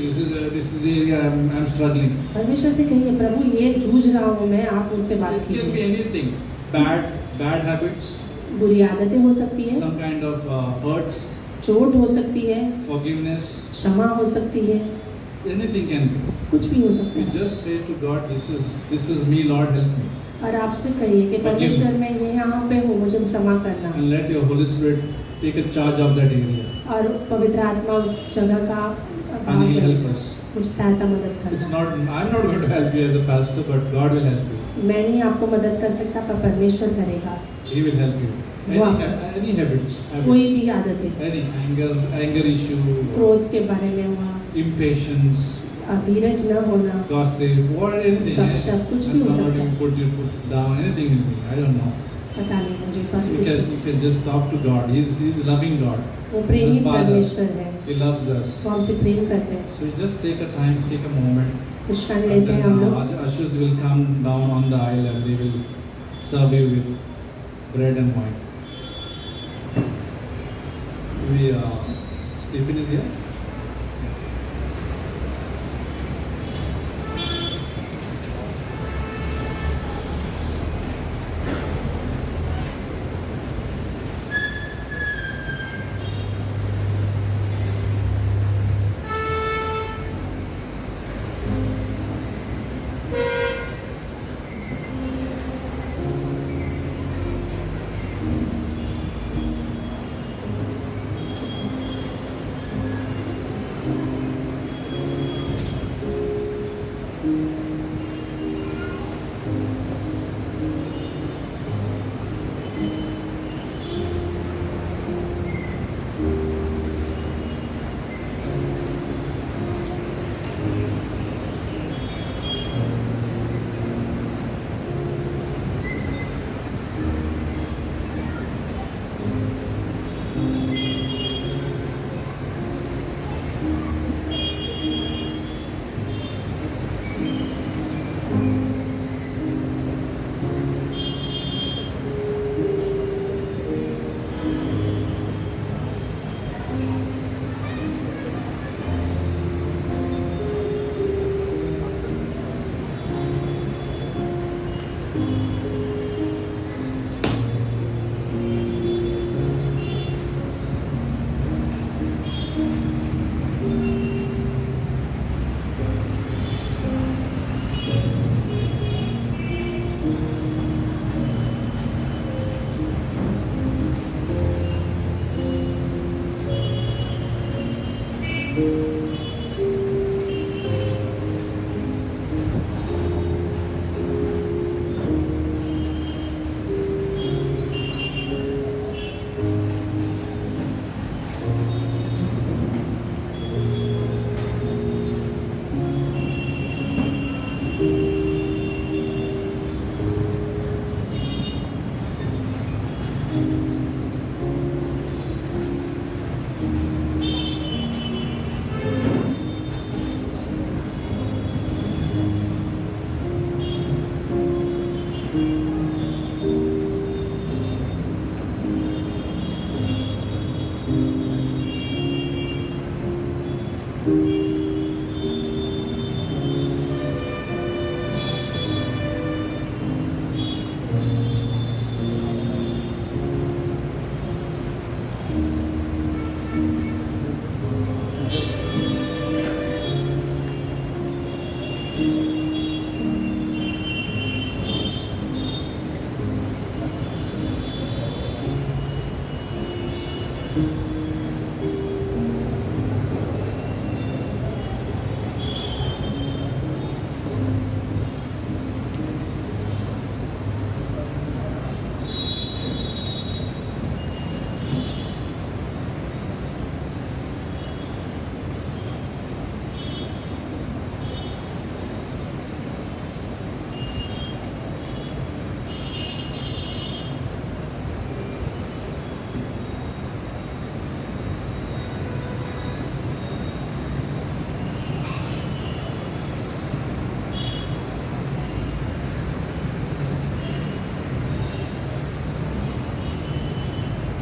This is the area I'm struggling. परमेश्वर से कहिए, प्रभु ये जूझ रहा हूँ मैं, आप मुझसे बात It can be कीजिए। anything. Bad habits, बुरी आदतें हो सकती है, some kind of hurts, चोट हो सकती है, forgiveness, क्षमा हो सकती है, anything can be. कुछ भी हो सकता You है। just say to God, this is me, Lord, help me. और आपसे कहिए कि परमेश्वर मैं ये यहाँ पे हूँ, मुझे क्षमा करना, And let your Holy Spirit take a charge of that area. और पवित्र आत्मा उस जगह का And He'll help us. मुझे सहायता मदद It's करना। not, I'm not going to help you as a pastor, but God will help you. मैं नहीं आपको मदद कर सकता, पर परमेश्वर करेगा। He will help you. Wow. Any habits, कोई भी आदतें, any anger issue, क्रोध के बारे में हुआ, impatience, धीरज न होना, gossip, or anything. गपशप, कुछ भी And हो somebody सकता है। put down, anything will be. I don't know. पता नहीं मुझे, पर You कुछ you can just talk to God. He's loving God. वो प्रेमी The Father. परमेश्वर है, He loves us. वो हमसे प्रेम करते हैं। So you just take a time, take a moment. कुछ क्षण And लेते हैं हम then लोग, ushers will come down on the aisle and they will serve you with bread and wine. Stephen is here.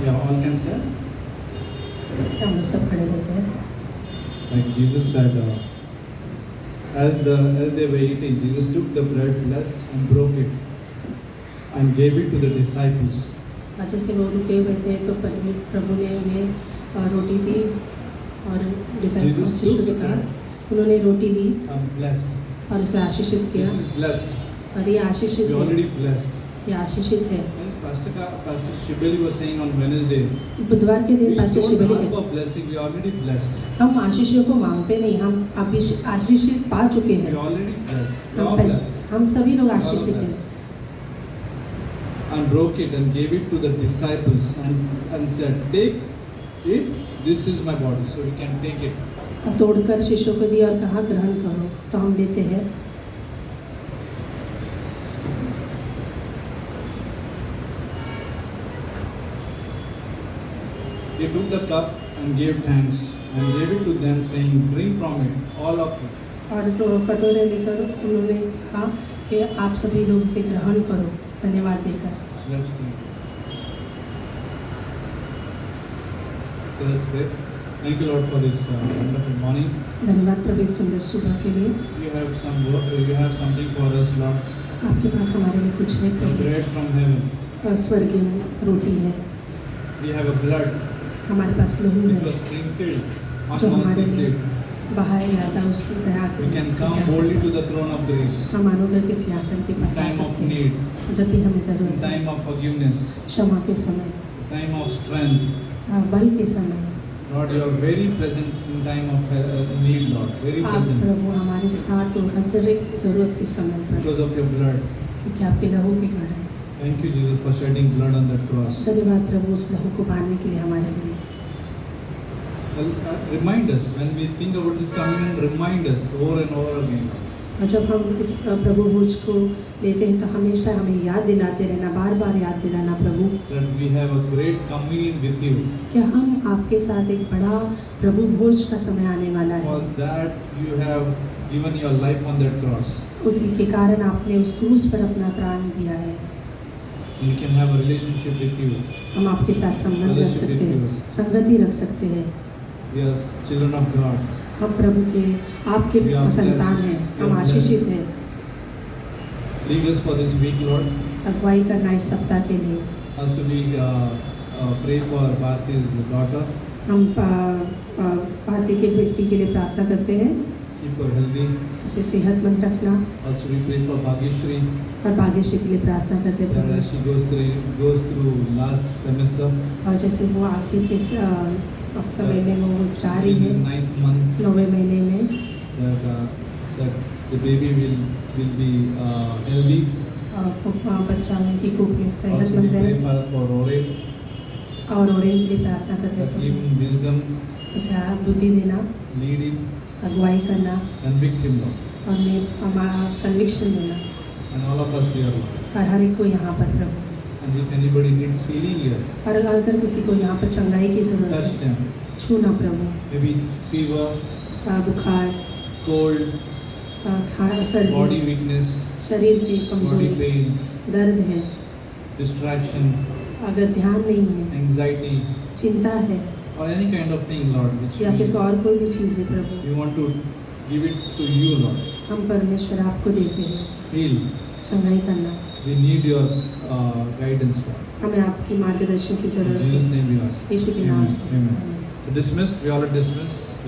Yeah, all can stand. हम लोग सब खड़े रहते हैं. Like Jesus said, as they were eating, Jesus took the bread, blessed and broke it, and gave it to the disciples. और जैसे वो रुके हुए थे तो प्रभु ने उन्हें रोटी दी और Jesus took शिष्यों से the कहा. bread उन्होंने रोटी ली and blessed. और उसे आशीषित किया. This is blessed. और ये आशीषित We है. already blessed. ये आशीषित है. Pastor Shibeli was saying on Wednesday, बुधवार के दिन we pastor don't Shibli ask कहते for blessing, we already blessed. हम आशीषों को मांगते नहीं, हम अभी आशीषित पा चुके We हैं. already blessed. We हम are blessed. हम सभी लोग We are आशीषित हैं. blessed. And broke it and gave it to the disciples and said, take it, this is my body. So we can take it. तोड़कर शिष्यों को दिया और कहा ग्रहण करो. तो हम लेते हैं. He took the cup and gave thanks and gave it to them, saying, drink from it, all of it. और कटोरे लेकर उन्होंने कहा कि आप सभी लोग इसे ग्रहण करो, धन्यवाद देकर. So let's drink. So let's pray. Thank you, Lord, for this wonderful morning. धन्यवाद प्रभु इस सुंदर सुबह के लिए. You have some work, you have something for us, Lord. आपके पास हमारे लिए कुछ है The Prabhu. bread from heaven. और स्वर्गीय रोटी है. We have a blood हमारे पास लहू which है was sprinkled जो on हमारे mercy लिए seat. बहाया गया था उस दया We can के come सिंहासन boldly पर. to the throne of grace. हम अनुग्रह के सिंहासन के In pass uh time of सकते हैं need, जब भी हमें in जरूरत है. time of forgiveness, क्षमा के समय, time of strength. बल के समय. Lord, you are very present in time of need, Lord. Very आप present प्रभु हमारे साथ हो हर एक जरूरत के समय पर, because of your blood. क्योंकि आपके लहू के कारण. Thank you, Jesus, for shedding blood on that cross. धन्यवाद प्रभु उस लहू को बहाने के लिए हमारे लिए. Remind us when we think about this communion. Remind us over and over again. और जब हम इस प्रभु भोज को लेते हैं तो हमेशा हमें याद दिलाते रहना, बार बार याद दिलाना प्रभु That we have a great communion with you. कि हम आपके साथ एक बड़ा प्रभु भोज का समय आने वाला है. For that you have given your life on that cross. उसी के कारण आपने उस क्रूस पर अपना प्राण दिया है. We can have a relationship with you. हम आपके साथ संबंध रख सकते हैं, संगति रख सकते हैं. We are children of God. हम प्रभु के आपके We are संतान blessed. हैं, We हम are आशीषित हैं. lead us for this week, Lord. अगुवाई करना इस सप्ताह के लिए। Also we pray for Bharti's daughter. हम भारती के बेटी के लिए प्रार्थना करते हैं, Keep her healthy. उसे सेहतमंद रखना। Also we pray for Bhagyashri. और भाग्यश्री के लिए प्रार्थना करते हैं As she goes through last semester. और जैसे वो आखिर के समय में वो जा रही She's है, in 9th month. 9वें महीने में, That the baby will be healthy. बच्चा उनकी कोख में Also we सेहतमंद pray रहे। for Ore. और ओरेन के लिए प्रार्थना करते That हैं, give him wisdom, उसे बुद्धि देना, lead him, अगुवाई करना convict him, Lord. और हमारा कन्विक्शन देना। And all of us here, Lord. और हर एक को यहाँ पर प्रभु, And if anybody needs healing here, और अगर किसी को यहाँ पर चंगाई की जरूरत touch है, them. छूना प्रभु। Maybe fever, बुखार, cold, बody body weakness, शरीर की body कमजोरी, pain, दर्द है, distraction, अगर ध्यान नहीं है, anxiety, चिंता है, or any kind of thing, Lord, which या फिर और कोई भी चीज़ है प्रभु, we want to give it to you, Lord. हम परमेश्वर आपको देते हैं। Heal. चंगाई करना, We need your guidance, Lord. हमें आपकी मार्गदर्शन की In जरूरत Jesus' है, name we ask. यीशु के नाम से। Amen. So dismiss. We all are dismissed.